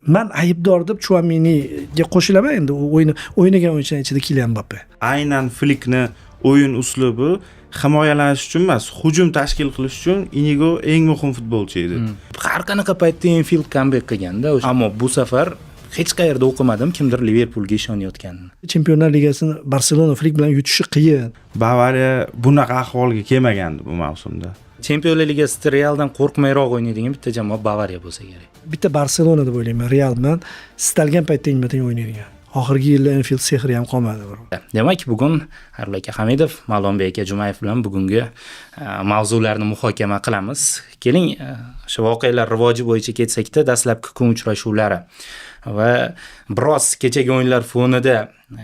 Men aybdor deb Chouameniga qo'shilaman endi o'ynagan o'yinchilar ichida Kylian Mbappe. Aynan Flickni o'yin uslubi himoyalanish uchun emas, hujum tashkil qilish uchun Inigo eng muhim futbolchi edi. Har qanaqa paytda Enfield comeback qilganda, ammo bu safar hech qayerda o'qimadim kimdir Liverpoolga ishonayotganini. Chempionlar Ligasini Barselona Flick bilan yutishi qiyin. Bavariya bunaqa ahvolga kelmagandi bu mavsumda. Chempionlar Ligasida Realdan qo'rqmayroq o'ynaydigan bitta jamoa Bavariya bo'lsa kerak. Bitta Barselona deb o'ylayman. Real bilan istalgan paytda teng o'ynaydigan. Oxirgi yilda Enfield sehri ham qolmadi. Demak, bugun Harulaka Hamidov, Ma'lonbek aka Jumayev bilan bugungi mavzularni muhokama qilamiz. Keling, o'sha voqealar rivoji bo'yicha ketsak-da, dastlabki kun uchrashuvlari va biroz kechagi o'yinlar fonida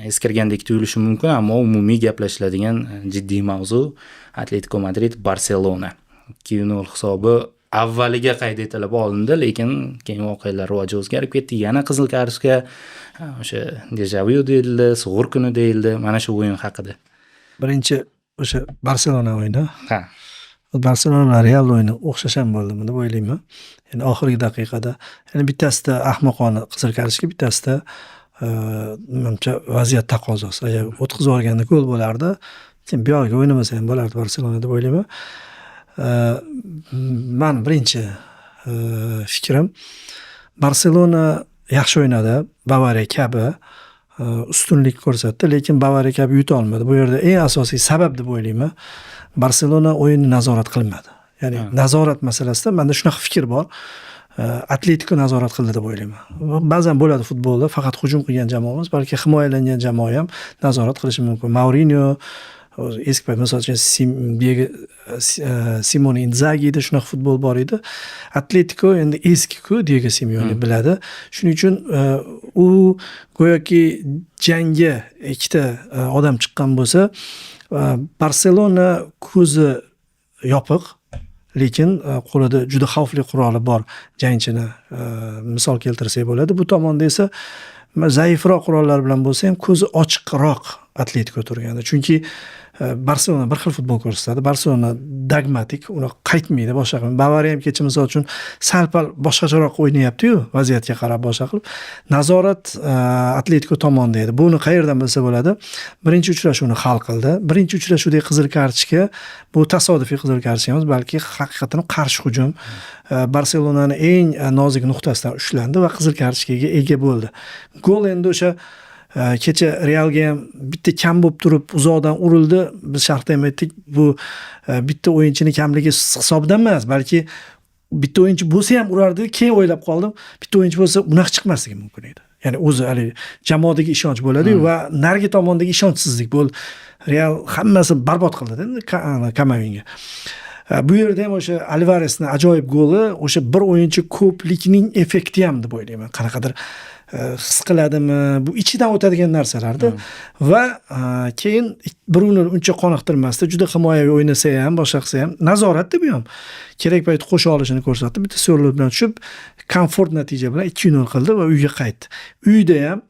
eskirgandek tuyulishi mumkin, ammo umumiy gaplashiladigan jiddiy mavzu Atletico Madrid Barselona. 2-0 hisobi avvaliga qayd etilib olindi, lekin keyin voqealar rivoji o'zgarib ketdi. Yana qizil kartochka, o'sha dejavu deyildi, sug'ur kuni deyildi. Mana shu o'yin haqida. Birinchi o'sha Barselona o'yini. Ha. Barselona va Real o'yini o'xshash ham bo'ldimi deb o'ylayman. Ya'ni oxirgi daqiqada, ya'ni bittasida ahmoqona qizil kartochka, bittasida menimcha vaziyat taqozosi. Agar o'tkazib yuborganda gol bo'lardi, lekin bu yoqqa o'ynamasa ham bo'lardi Barselona deb o'ylayman. Men birinchi fikrim Barselona yaxshi o'ynadi, Bavariya kabi ustunlik ko'rsatdi, lekin Bavariya kabi yuta olmadi. Bu yerda eng asosiy sabab deb o'ylayman, Barselona o'yinni nazorat qilmadi. Ya'ni nazorat masalasida menda shunaqa fikr bor. Atletico nazorat qildi deb o'ylayman. Ba'zan bo'ladi futbolda, faqat hujum qilgan jamoa emas, balki himoyalangan jamoa ham nazorat qilishi mumkin. Mourinho eski payt misol uchun Simone Inzagida shunaqa futbol bor edi. Atletico endi eski-ku Diego Simeone biladi. Shuning uchun u go'yoki jangga ikkita odam chiqqan bo'lsa, Barselona ko'zi yopiq, lekin qo'lida juda xavfli quroli bor jangchini misol keltirsak bo'ladi. Bu tomonda esa zaifroq qurollar bilan bo'lsa ham ko'zi ochiqroq Atletico turgandi. Chunki Barselona bir xil futbol ko'rsatadi. Barselona dogmatik, uni qaytmaydi boshqa qilib. Bavariya ham kecha misol uchun sal-pal boshqacharoq o'ynayapti-yu, vaziyatga qarab boshqa qilib. Nazorat Atletico tomonda edi. Buni qayerdan bilsa bo'ladi? Birinchi uchrashuvni hal qildi. Birinchi uchrashuvdagi qizil kartochka bu tasodifiy qizil kartochka emas, balki haqiqatan qarshi hujum. Barselonani eng nozik nuqtasidan ushlandi va qizil kartochkaga ega bo'ldi. Gol endi o'sha kecha Realga ham bitta kam bo'lib turib uzoqdan urildi. Biz sharhda ham aytdik, bu bitta o'yinchining kamligi hisobidan emas, balki bitta o'yinchi bo'lsa ham urardi. Keyin o'ylab qoldim, bitta o'yinchi bo'lsa unaqa chiqmasligi mumkin edi. Ya'ni o'zi hali jamoadagi ishonch bo'ladi va narigi tomondagi ishonchsizlik bo'ldi. Real hammasi barbod qildi endi Kamavinga. Bu yerda ham o'sha Alvaresning ajoyib goli, o'sha bir o'yinchi ko'plikning effekti ham deb o'ylayman. Qanaqadir his qiladimi, bu ichidan o'tadigan narsalarda va keyin birovni uncha qoniqtirmasdi, juda himoyaviy o'ynasa ham, boshqa qilsa ham nazorat deb ham kerak payt qo'sha olishini ko'rsatdi. Bitta so'rlar bilan tushib, komfort natija bilan 2-0 qildi va uyga qaytdi. Uyda ham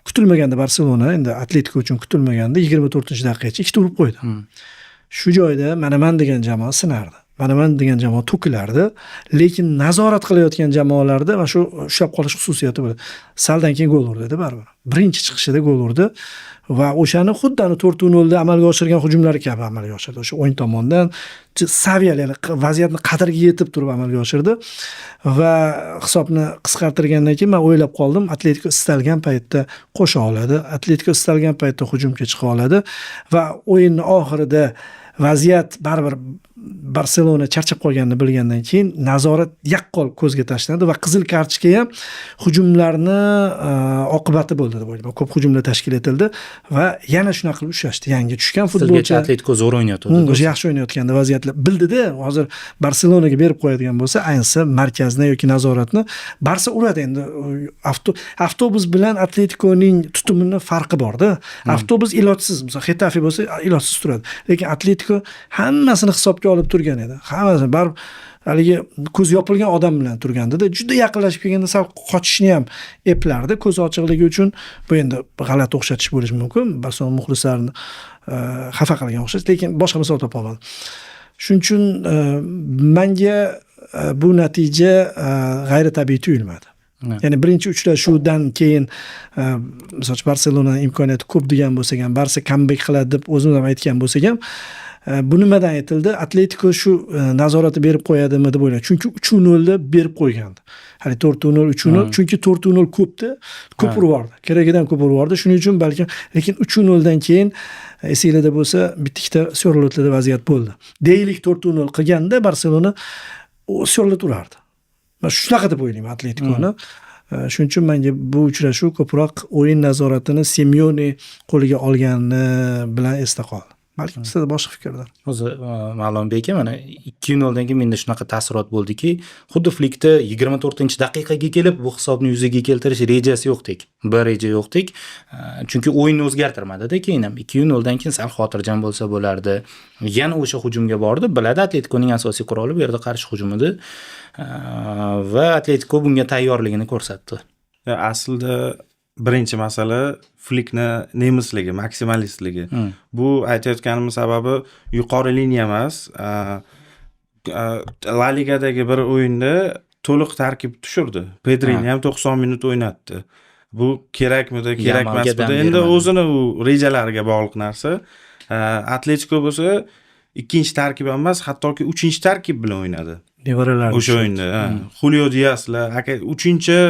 kutilmaganda Barselona, endi Atletico uchun kutilmaganda 24-daqiqagacha ikkita urib qo'ydi. Shu joyda mana degan jamoa sinardi. Mana degan jamoa to'kilardi, lekin nazorat qilayotgan jamoalarda va shu ushlab qolish xususiyati bo'ladi. Saldan keyin gol urdi baribir. Birinchi chiqishida gol urdi va o'shani xuddi 4-0 da amalga oshirgan hujumlari kabi amalga oshirdi. O'sha o'yin tomonidan saviyali, ya'ni vaziyatni qadriga yetib turib amalga oshirdi va hisobni qisqartirgandan keyin men o'ylab qoldim, Atletico istalgan paytda qo'sha oladi, Atletico istalgan paytda hujumga chiqa oladi va o'yinning oxirida vaziyat baribir Barselona charchab qolganini bilgandan keyin nazorat yaqqol ko'zga tashlandi va qizil kartochka ham hujumlarni oqibati bo'ldi deb o'ylayman. Ko'p hujumlar tashkil etildi va yana shunaqa qilib ushlashdi. Yangi tushgan futbolchi Atletico zo'r o'ynayotdi. Yaxshi o'ynayotganda vaziyatlar bildida, hozir Barselonaga berib qo'yadigan bo'lsa, ayniqsa markazni yoki nazoratni Barsa uradi endi. Avtobus bilan Atleticoning tutumini farqi bor-da. Avtobus ilojsiz, masalan, Xetafe bo'lsa ilojsiz turadi. Lekin Atletico hammasini hisobga olib turgan edi. Hammasi baribir haligi ko'z yopilgan odam bilan turganda-da, juda yaqinlashib kelganda sal qochishni ham eplardi. Ko'z ochiqligi uchun bu endi g'alati o'xshatish bo'lishi mumkin. Barselona muxlislarini xafa qilgan o'xshash, lekin boshqa misol topa olmadim. Shuning uchun menga bu natija g'ayritabiiy tuyulmadi. Ya'ni birinchi uchrashuvdan keyin misol uchun Barselona imkoniyati ko'p degan bo'lsak ham, Barsa comeback qiladi deb o'zimiz ham aytgan bo'lsak ham, bu nimadan aytildi? Atletiko shu nazoratni berib qo'yadimi deb o'yladim. Chunki 3-0 da berib qo'ygandi. Hali 4-0, 3-0, chunki 4-0 ko'pdi, ko'p urvordi. Keragidan ko'p urvordi. Shuning uchun balki, lekin 3-0 dan keyin esingizda bo'lsa, bitta Syorlotlarda vaziyat bo'ldi. Deylik 4-0 qilganda Barselona Syorlot urardi. Men shunaqa deb o'ylayman Atletikoni. Shuning uchun menga bu uchrashuv ko'proq o'yin nazoratini Simeone qo'liga olgani bilan esda qoldi. Balkim sizda boshqa fikrlar. O'zi Ma'lumbek aka, mana 2-0 dan keyin menda shunaqa taassurot bo'ldiki, xuddi Flikda 24-daqiqaga kelib bu hisobni yuzaga keltirish rejasi yo'qdek. Bir reja yo'qdek. Chunki o'yinni o'zgartirmadi-da, keyin ham 2-0 dan keyin sal xotirjam bo'lsa bo'lardi. Yana o'sha hujumga bordi. Biladi, Atletikoning asosiy quroli bu yerda qarshi hujum edi. Va Atletiko bunga tayyorligini ko'rsatdi. Aslida birinchi masala Flikni nemisligi, maksimalistligi. Bu aytayotganimiz sababi yuqori liniya emas. La Ligadagi bir o'yinda to'liq tarkib tushirdi. Pedrini ham 90 minut o'ynatdi. Bu kerakmidi, kerak emasmidi? Endi o'zini u rejalariga bog'liq narsa. Atletiko bo'lsa ikkinchi tarkib emas, hattoki 3-tarkib bilan o'ynadi. Nevaralar o'sha o'yinda. Julio Diaslar, uchinchi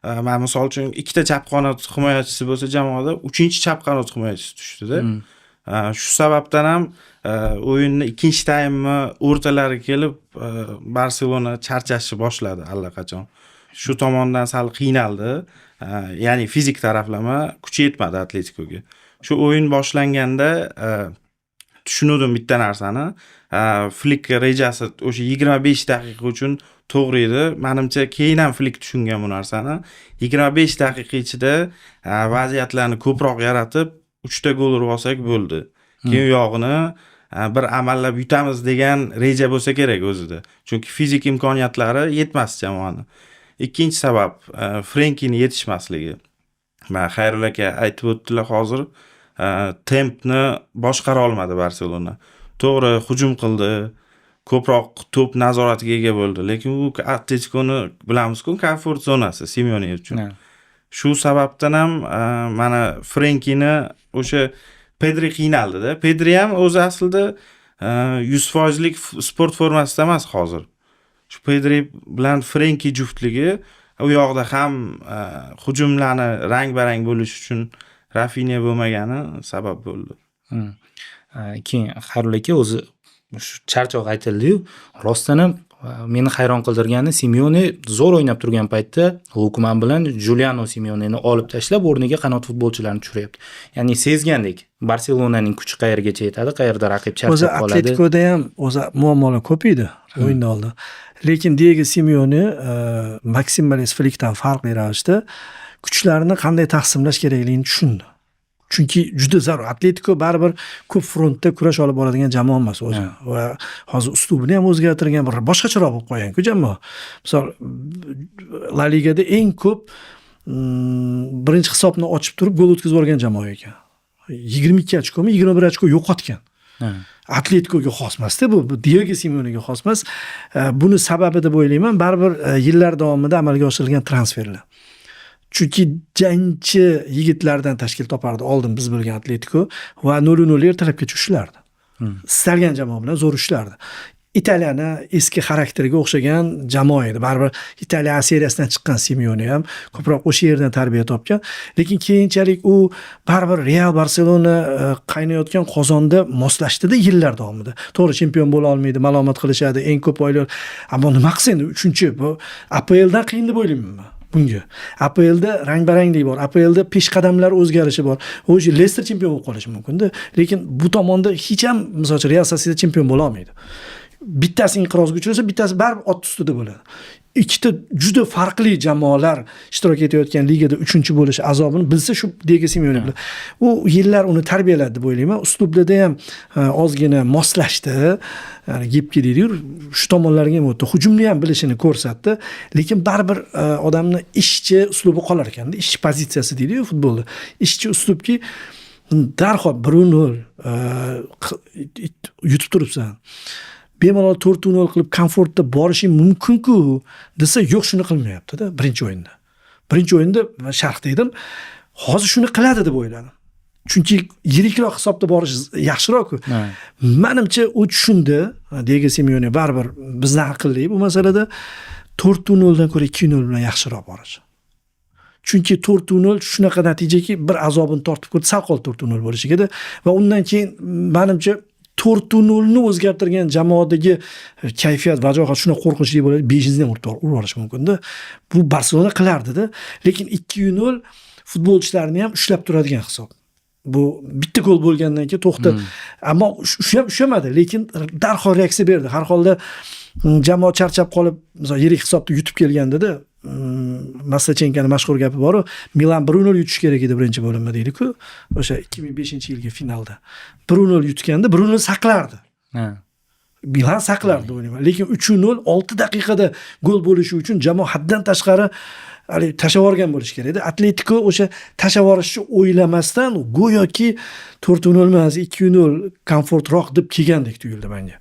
men misol uchun ikkita chap qanot himoyachisi bo'lsa jamoada 3-chap qanot himoyachisi tushdi-da. Shu sababdan ham o'yinni ikkinchi taymni o'rtalariga kelib Barselona charchashni boshladi allaqachon. Shu tomondan sal qiynaldi. Ya'ni fizik taraflama kuchi yetmadi Atletikoga. Shu o'yin boshlanganda tushundim bitta narsani. Flik rejasi o'sha 25 daqiqa uchun to'g'ri edi. Menimcha keyin ham Flik tushungan bu narsani. 25 daqiqa ichida vaziyatlarni ko'proq yaratib 3 ta gol urib olsak bo'ldi. Keyin yog'ini bir amallab yutamiz degan reja bo'lsa kerak o'zida. Chunki fizik imkoniyatlari yetmas jamoani. Ikkinchi sabab Frenkini yetishmasligi. Men Xayrullo aka aytib o'tdilar hozir, tempni boshqara olmadi Barselona. To'g'ri hujum qildi, ko'proq to'p nazoratiga ega bo'ldi, lekin u Atletikoni bilamiz-ku, komfort zonasi Simeone uchun. Shu sababdan ham mana Frenkini o'sha Pedri qiynaldi-da. Pedri ham o'zi aslida 100% sport formasida emas hozir. Shu Pedri bilan Frenki juftligi u yoqda ham hujumlarni rang-barang bo'lish uchun Rafinha bo'lmagani sabab bo'ldi. Keyin Xayrullo aka o'zi shu charchoq aytildi-yu, rostdan ham meni hayron qoldirgani Simeone zo'r o'ynab turgan paytda Lukman bilan Giuliano Simeoneni olib tashlab o'rniga qanot futbolchilarni tushiryapti. Ya'ni sezgandek, Barselonaning kuchi qayergacha yetadi, qayerda raqib charchab qoladi. O'zi Atletikoda ham o'zi muammolar ko'p edi o'yindan oldin. Lekin Diego Simeone maksimalist Flikdan farqli ravishda kuchlarni qanday taqsimlash kerakligini tushundi. Chunki juda zarur. Atletiko baribir ko'p frontda kurash olib boradigan jamoa emas o'zi. Va hozir uslubini ham o'zgartirgan, bir boshqacharoq bo'lib qo'ygan-ku jamoa. Misol La Ligada eng ko'p birinchi hisobni ochib turib gol o'tkazib yuborgan jamoa ekan. 22 ochkomi, 21 ochko yo'qotgan. Atletikoga xos emas-da bu, Diego Simeonega xos emas. Buni sababi deb o'ylayman, baribir yillar davomida amalga oshirilgan transferlar. Chunki jangchi yigitlardan tashkil topardi oldin biz bilgan Atletiko va 0-0 ertalabgacha ishlardi. Istalgan jamoa bilan zo'r ishlardi. Italiyani eski xarakteriga o'xshagan jamoa edi. Baribir Italiya seriyasidan chiqqan Simeone ham ko'proq o'sha yerdan tarbiya topgan. Lekin keyinchalik u baribir Real Barselona qaynayotgan qozonda moslashdi-da yillar davomida. To'g'ri chempion bo'la olmaydi, malomat qilishadi, eng ko'p oylar. Ammo nima qilsa endi 3-chi bu APLdan qiyin deb o'ylayman. Bunga APLda rang-baranglik bor, APLda peshqadamlar o'zgarishi bor. O'sha Leicester chempion bo'lib qolishi mumkin-da, lekin bu tomonda hech ham masalan Real Sociedad chempion bo'la olmaydi. Bittasi inqirozga uchrasa, bittasi baribir ot ustida bo'ladi. Ikkita juda farqli jamoalar ishtirok etayotgan ligada 3-chi bo'lish azobini bilsa shu Diego Simeone bilan. U yillar uni tarbiyaladi deb o'ylayman. Uslubda ham ozgina moslashdi. Ya'ni gepki deydi-yu, shu tomonlarga ham o'tdi. Hujumni ham bilishini ko'rsatdi, lekin baribir odamni ishchi uslubi qolar ekan-da, ishchi pozitsiyasi deydi-yu futbolda. Ishchi uslubki darhol 1-0 yutib turibsan. Bemalol 4-0 qilib komfortda borishing mumkin-ku desa, yo'q, shuni qilmayapti-da birinchi o'yinda. Birinchi o'yinda men sharhda edim. Hozir shuni qiladi deb o'yladim. Chunki yirikroq hisobda borish yaxshiroq-ku. Menimcha u tushundi. Diego Simeone baribir bizdan aqlli bu masalada 4-0 dan ko'ra 2-0 bilan yaxshiroq borish. Chunki 4-0 shunaqa natijaki bir azobini tortib ko'rdi, sal qoldi 4-0 bo'lishi edi va undan keyin menimcha 4-0 ni o'zgartirgan jamoadagi kayfiyat, vajohat shuna qo'rqinchli bo'ladi. 5-ni ham urib yuborish mumkin-da. Bu Barselona qilardi-da. Lekin 2-0 futbolchilarni ham ushlab turadigan hisob. Bu bitta gol bo'lgandan keyin to'xtab, ammo ushlamadi, lekin darhol reaksiya berdi. Har holda jamoa charchab qolib, masalan, yirik hisobda yutib kelganda-da, Maslachenkoning mashhur gapi bor-ku, Milan 1-0 yutish kerak edi birinchi bo'limda deydi-ku. O'sha 2005-yilgi finalda 1-0 yutganda 1-0 saqlardi. Milan saqlardi o'yinni. Lekin 3-0 6 daqiqada gol bo'lishi uchun jamoa haddan tashqari tashlab yuborgan bo'lish kerak edi. Atletico o'sha tashlab yuborishni o'ylamasdan go'yoki 4-0 emas, 2-0 komfortroq deb kelgandek tuyuldi menga.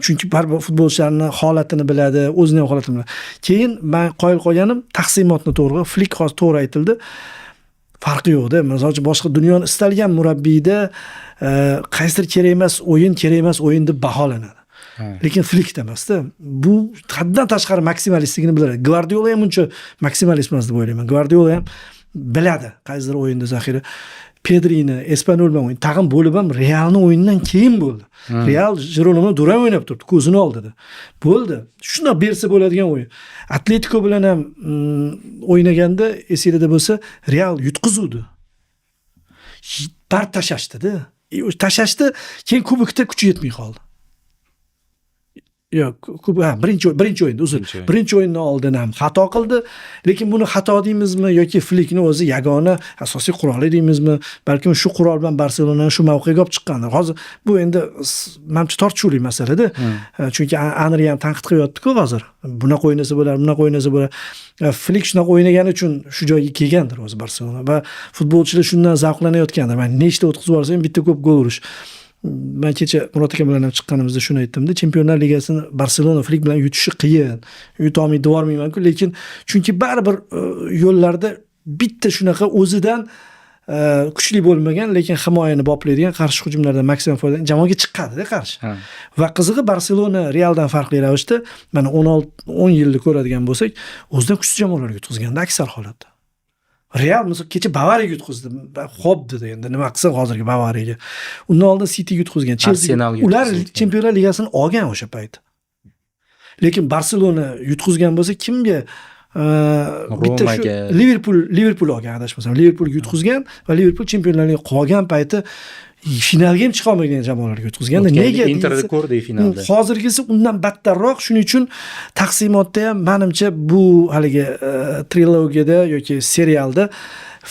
Chunki baribir futbolchilarning holatini biladi, o'zining holatini biladi. Keyin men qoyil qolganim taqsimotni to'g'ri, Flick hozir to'g'ri aytildi. Farqi yo'qda. Masalan, boshqa dunyoning istalgan murabbiyda qaysidir kerak emas o'yin deb baholanadi. Lekin Flickda emasda. Bu haddan tashqari maksimalistligini biladi. Guardiola ham uncha maksimalist emas deb o'ylayman. Guardiola ham biladi qaysidir o'yinda zaxira. Pedrini, Espanyol bilan o'yin. Tag'in bo'lib ham Realning o'yinidan keyin bo'ldi. Real Girona durang o'ynab turibdi, ko'zini oldida. Bo'ldi. Shuna bersa bo'ladigan o'yin. Atletico bilan ham o'ynaganda esingizda bo'lsa, Real yutqizuvdi. Bar tashashdi-da. Tashashdi, keyin kubokda kuchi yetmay qoldi. Yo'q, birinchi o'yinda uzr. Birinchi o'yindan oldin ham xato qildi, lekin buni xato deymizmi yoki Flickning o'zi yagona asosiy quroli deymizmi? Balkim shu qurol bilan Barselonani shu mavqega olib chiqqandir. Hozir bu endi menimcha tortishuvli masala-da. Chunki Anri ham tanqid qilyapti-ku hozir. Bunaqa o'ynasa bo'lar, bunaqa o'ynasa bo'lar. Flick shunaqa o'ynagani uchun shu joyga kelgandir o'zi Barselona va futbolchilar shundan zavqlanayotgandir. Men nechta o'tkazib yuborsam bitta ko'p gol urish. Ben kecha Murod aka bilan ham chiqqanimizda shuni aytdim-da, Chempionlar Ligasini Barselona Flick bilan yutishi qiyin. Yuta olmaydi devormayman-ku, lekin chunki baribir yo'llarda bitta shunaqa o'zidan kuchli bo'lmagan, lekin himoyani boplaydigan qarshi hujumlardan maksimum foydalangan jamoaga chiqadi-da qarshi. Va qizig'i Barselona Realdan farqli ravishda mana 10 yilni ko'radigan bo'lsak, o'zidan kuchsiz jamoalarga yutqizganda aksar holatda. Real misol kecha Bavariyaga yutqizdi. Xo'p dedi endi nima qilsin hozirgi Bavariyaga. Undan oldin City yutqizgan, Chelsea. Ular Chempionlar Ligasini olgan o'sha payt. Lekin Barselona yutqizgan bo'lsa kimga? Bitta shu Liverpool olgan adashmasam. Liverpool yutqizgan va Liverpool Chempionlar Ligasi qolgan payti finalga ham chiqa olmagan jamoalarga yutqizganda nega Interni ko'rdi finalda. Hozirgisi undan battarroq, shuning uchun taqsimotda ham menimcha bu haligi trilogiyada yoki serialda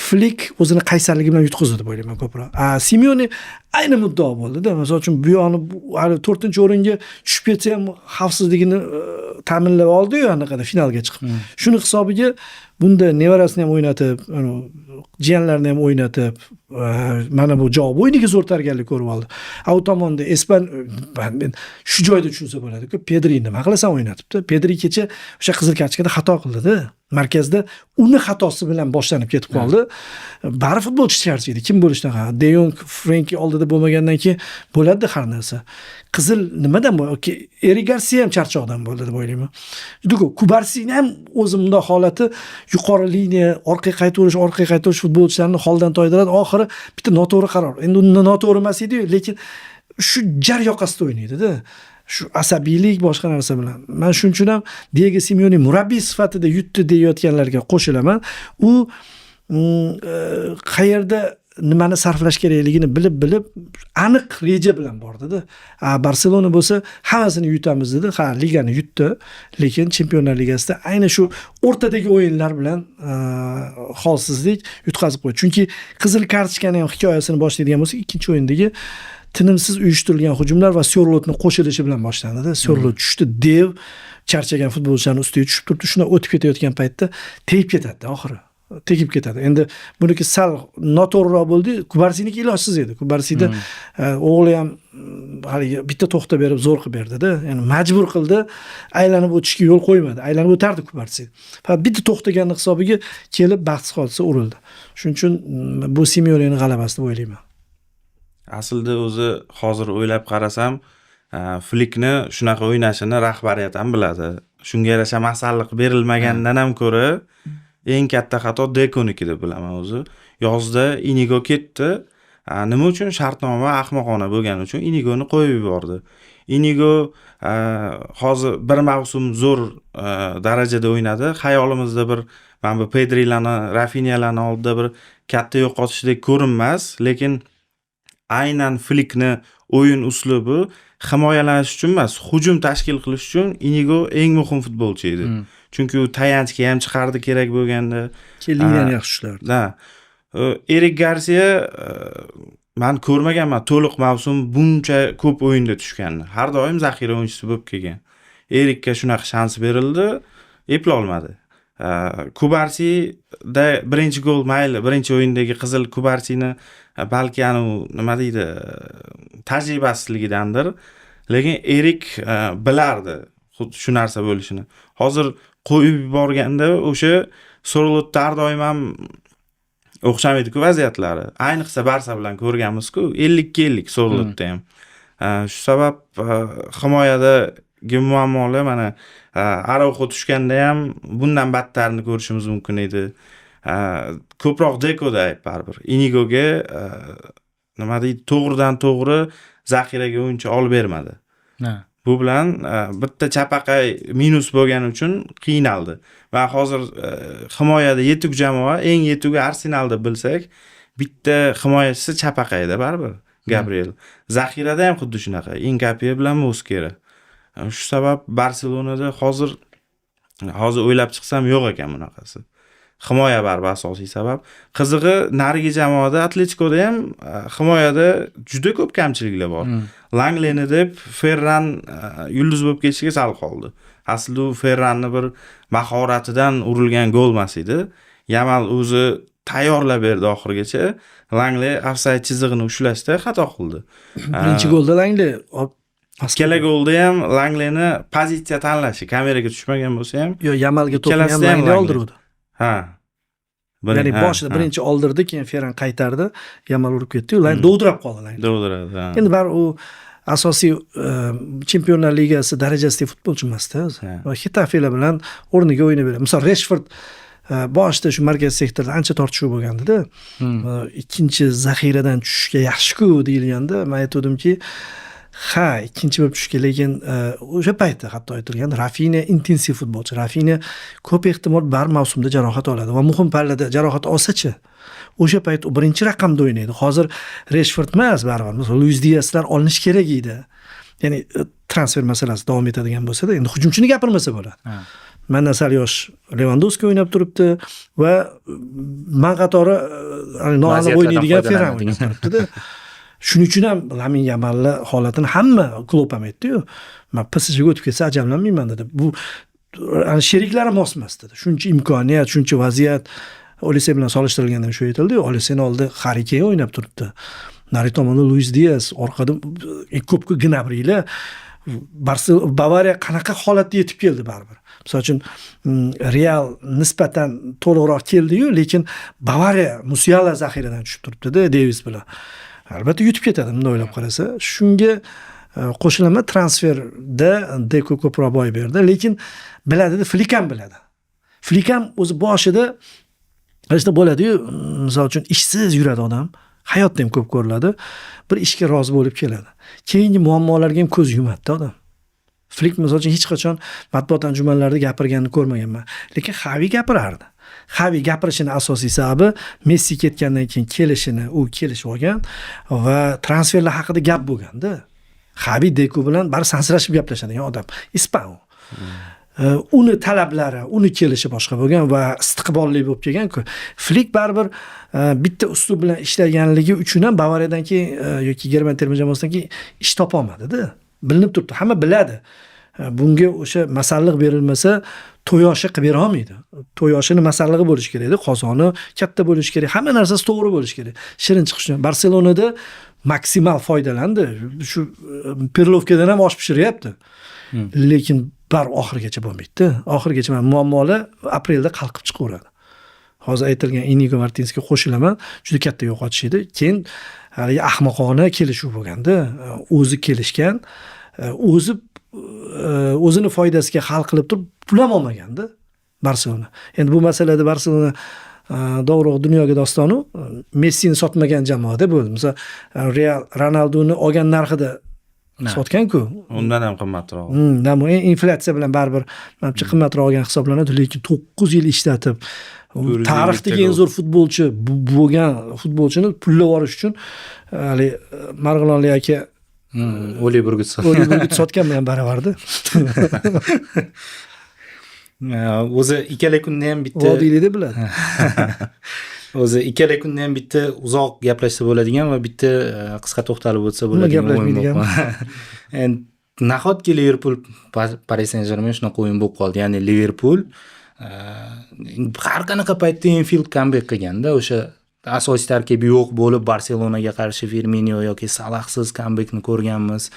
Flick o'zini qaysarligi bilan yutqizdi deb o'ylayman ko'proq. Simeone ayni muddao bo'ldi-da. Masalan uchun bu yoqni hali 4-o'ringa tushib ketsa ham xavfsizligini ta'minlab oldi-yu anaqada finalga chiqib. Shuni hisobiga bunda nevarasini ham o'ynatib, jiyanlarini ham o'ynatib, mana bu javob o'yiniga zo'r tayyorgarlik ko'rib oldi. U tomonda men shu joyda tushunsa bo'ladi-ku, Pedri nima qilasan o'ynatibdi. Pedri kecha o'sha qizil kartochkada xato qildi-da. Markazda uni xatosi bilan boshlanib ketib qoldi. Bari futbolchi charchaydi. Kim bo'lishdan qara. De Jong, Frenkie oldida bo'lmagandan keyin bo'ladi har narsa. Qizil nimadan bo'ldi? Eric Garcia ham charchoqdan bo'ldi deb o'ylayman. Juda ko'p. Kubarsini ham o'zi bunday holati yuqori liniya, orqaga qaytarish futbolchilarni holdan toydiradi. Oxiri bitta noto'g'ri qaror. Endi uni noto'g'ri emas edi, lekin shu jar yoqasida o'ynaydi-da. Shu asabiylik boshqa narsa bilan. Men shuning uchun ham Diego Simeone murabbiy sifatida yutdi deyotganlarga qo'shilaman. U qayerda nimani sarflash kerakligini bilib aniq reja bilan bordi-da. Barselona bo'lsa hammasini yutamiz dedi. Ha, ligani yutdi, lekin Chempionlar Ligasida ayni shu o'rtadagi o'yinlar bilan holsizlik yutqazib qo'ydi. Chunki qizil kartochkaning hikoyasini boshlaydigan bo'lsak, ikkinchi o'yindagi tinimsiz uyushtirilgan hujumlar va Sörlotning qo'shilishi bilan boshlandi-da. Sörlot tushdi, dev charchagan futbolchilarning ustiga tushib turibdi. Shuna o'tib ketayotgan paytda tegib ketadi oxiri. tegib ketadi. Endi buniki sal noto'g'riroq bo'ldi. Kubarsiniki ilojsiz edi. Kubarsida o'g'li ham haligi bitta to'xta berib zo'r qilib berdida. Ya'ni majbur qildi, aylanib o'tishga yo'l qo'ymadi. Aylanib o'tardi Kubarsi. Faqat bitta to'xtaganning hisobiga kelib baxtsiz hodisa urildi. Shuning uchun bu Simeonening g'alabasi deb o'ylayman. Aslida o'zi hozir o'ylab qarasam, Flikni shunaqa o'ynashini rahbariyat ham biladi. Shunga yarasha masalliq berilmagandan ham ko'ra eng katta xato Dekoniki deb bilaman o'zi. Yozda Inigo ketdi. Nima uchun? Shartnoma ahmoqona bo'lgani uchun Inigoni qo'yib yubordi. Inigo hozir bir mavsum zo'r darajada o'ynadi. Xayolimizda bir mana bu Pedrilarni, Rafinyalarni oldida bir katta yo'qotishdek ko'rinmas, lekin aynan Flikni o'yin uslubi himoyalanish uchun emas, hujum tashkil qilish uchun Inigo eng muhim futbolchi edi. Chunki u tayanchga ham chiqardi kerak bo'lganda. Kelingdan yaxshi ishlardi. Da. Erik Garcia men ko'rmaganman to'liq mavsum buncha ko'p o'yinda tushganini. Har doim zaxira o'yinchisi bo'lib kelgan. Erikka shunaqa shans berildi, epla olmadi. Kubarsida birinchi gol mayli, birinchi o'yindagi qizil Kubarsini balki nima deydi, tajribasizligidandir, lekin Erik bilardi xuddi shu narsa bo'lishini. Hozir qo'yib yuborganda o'sha Sorlotda har doim ham o'xshamaydi-ku vaziyatlari. Ayniqsa Barsa bilan ko'rganmiz-ku, 50-50 Sorlotda ham. Shu sabab himoyadagi muammolar mana Araujo tushganda ham bundan battarni ko'rishimiz mumkin edi. Ko'proq Dekoda ayb baribir. Inigoga nima deydi, to'g'ridan to'g'ri zaxiraga o'yinchi olib bermadi. Bu bilan bitta chapaqay minus bo'lgani uchun qiynaldi. Va hozir himoyada yetuk jamoa, eng yetugi Arsenal deb bilsak, bitta himoyachisi chapaqayda baribir, Gabriel. Zaxirada ham xuddi shunaqa, Inkapiye bilan Muskera. Shu sabab Barselonada hozir o'ylab chiqsam yo'q ekan bunaqasi. Himoya baribir asosiy sabab. Qizig'i narigi jamoada Atleticoda ham himoyada juda ko'p kamchiliklar bor. Langleni deb Ferran yulduz bo'lib ketishiga sal qoldi. Aslida u Ferranni bir mahoratidan urilgan gol emas edi. Yamal o'zi tayyorlab berdi oxirigacha. Langle ofsayd chizig'ini ushlashda xato qildi. Birinchi golda Langle ikkala golda ham Langleni pozitsiya tanlashi, kameraga tushmagan bo'lsa ham, yo Yamalga to'pni ham Langle oldirdi. Ha. Ya'ni boshida birinchi oldirdi, keyin Ferran qaytardi, Yamal urib ketdi, ular dovdirab qoldi Langle. Dovdiradi. Endi bar u asosiy Chempionlar Ligasi darajasidagi futbolchi emas-da o'zi. Va Xetafe bilan o'rniga o'ynab beradi. Misol Rashford boshida shu markaz sektorda ancha tortishuv bo'lganda-da. Ikkinchi zaxiradan tushishga yaxshi-ku deyilganda, men aytdimki, ikkinchi bo'lib tushgan, lekin o'sha paytda hatto aytilgan Rafinha intensiv futbolchi. Rafinha ko'p ehtimol bar mavsumda jarohat oladi va muhim pallada jarohat olsa-chi, o'sha payt u birinchi raqamda o'ynaydi. Hozir Rashford emas, baribir. Masalan, Luis Diaslar olinish kerak edi. Ya'ni transfer masalasi davom etadigan bo'lsa-da, endi hujumchini gapirmasa bo'ladi. Mendan sal yosh Lewandowski o'ynab turibdi va men qatori noaniq o'ynaydigan Ferran o'ynab turibdi-da. Shuning uchun ham Lamin Yamalni holatini hamma klub ham aytdi-yu. Men PSJga o'tib ketsa ajablanmayman dedi. Bu sheriklari mos emas dedi. Shuncha imkoniyat, shuncha vaziyat Olise bilan solishtirilganda shu aytildi-yu. Olisening oldida Harry Kane o'ynab turibdi. Nari tomonda Luis Dias, orqada ko'p Gnabrylar. Bavariya qanaqa holatda yetib keldi baribir. Misol uchun Real nisbatan to'liqroq keldi-yu, lekin Bavariya Musiala zaxiradan tushib turibdi-da Davis bilan. Albatta yutib ketadi, bunday o'ylab qarasa. Shunga qo'shilaman, transferda Deko ko'proq boy berdi, lekin biladi, Flik ham biladi. Flik ham o'zi boshida işte bo'ladi-yu, misol uchun ishsiz yuradi odam, hayotda ham ko'p ko'riladi, bir ishga rozi bo'lib keladi. Keyingi muammolarga ham ko'z yumadi odam. Flik misol uchun hech qachon matbuot anjumanlarida gapirganini ko'rmaganman, lekin Xavi gapirardi. Xavi gapirishini asosiy sababi Messi ketgandan keyin kelishini, u kelishib olgan va transferlar haqida gap bo'lganda. Xavi Deco bilan bar sansirashib gaplashadigan odam. Ispan. Uni talablari, uni kelishi boshqa bo'lgan va istiqbolli bo'lib kelgan-ku. Flik baribir bitta uslub bilan ishlaganligi uchun ham Bavariyadan keyin yoki Germaniya terma jamoasidan keyin ish topa olmadi-da. Bilinib turibdi, hamma biladi. bunga o'sha masalliq berilmasa to'yoshi qilib bera olmaydi. To'yoshini masallig'i bo'lishi kerak edi, qozoni katta bo'lishi kerak, hamma narsasi to'g'ri bo'lishi kerak. Shirin chiqishi. Barselonada maksimal foydalandi. Shu Perlovkadan ham osh pishiryapti. Lekin oxirigacha bo'lmaydi. Oxirigacha muammolar aprelda qalqib chiqaveradi. Hozir aytilgan Inigo Martinesga qo'shilaman, juda katta yo'qotish edi. Keyin haligi ahmoqona kelishuv bo'lganda, o'zi kelishgan, o'zini foydasiga hal qilib turib pul ham olmaganda Barselona. Endi bu masalada Barselona to'g'ri dunyoga dostonu, Messini sotmagan jamoada bo'ldi. Masalan, Real Ronaldoni olgan narxida sotgan-ku. Undan ham qimmatroq. Inflyatsiya bilan baribir menimcha qimmatroq olgan hisoblanadi, lekin 9 yil ishlatib tarixdagi eng zo'r futbolchi bo'lgan futbolchini pullab olish uchun hali Marg'ilonli aka Oliverga sotgan bilan baravarda. O'zi ikkala kunda ham bitta vodiylikda biladi. O'zi ikkala kunda ham bitta uzoq gaplashsa bo'ladigan va bitta qisqa to'xtalib o'tsa bo'ladigan o'yin. Endi nahotki Liverpool Paris Saint-Germain shunaqa o'yin bo'lib qoldi. Ya'ni Liverpool har qanaqa paytda Enfield comeback qilganda o'sha asosiy tarkibi yo'q bo'lib Barselonaga qarshi Firmino yoki Salahsiz comebackni ko'rganmiz.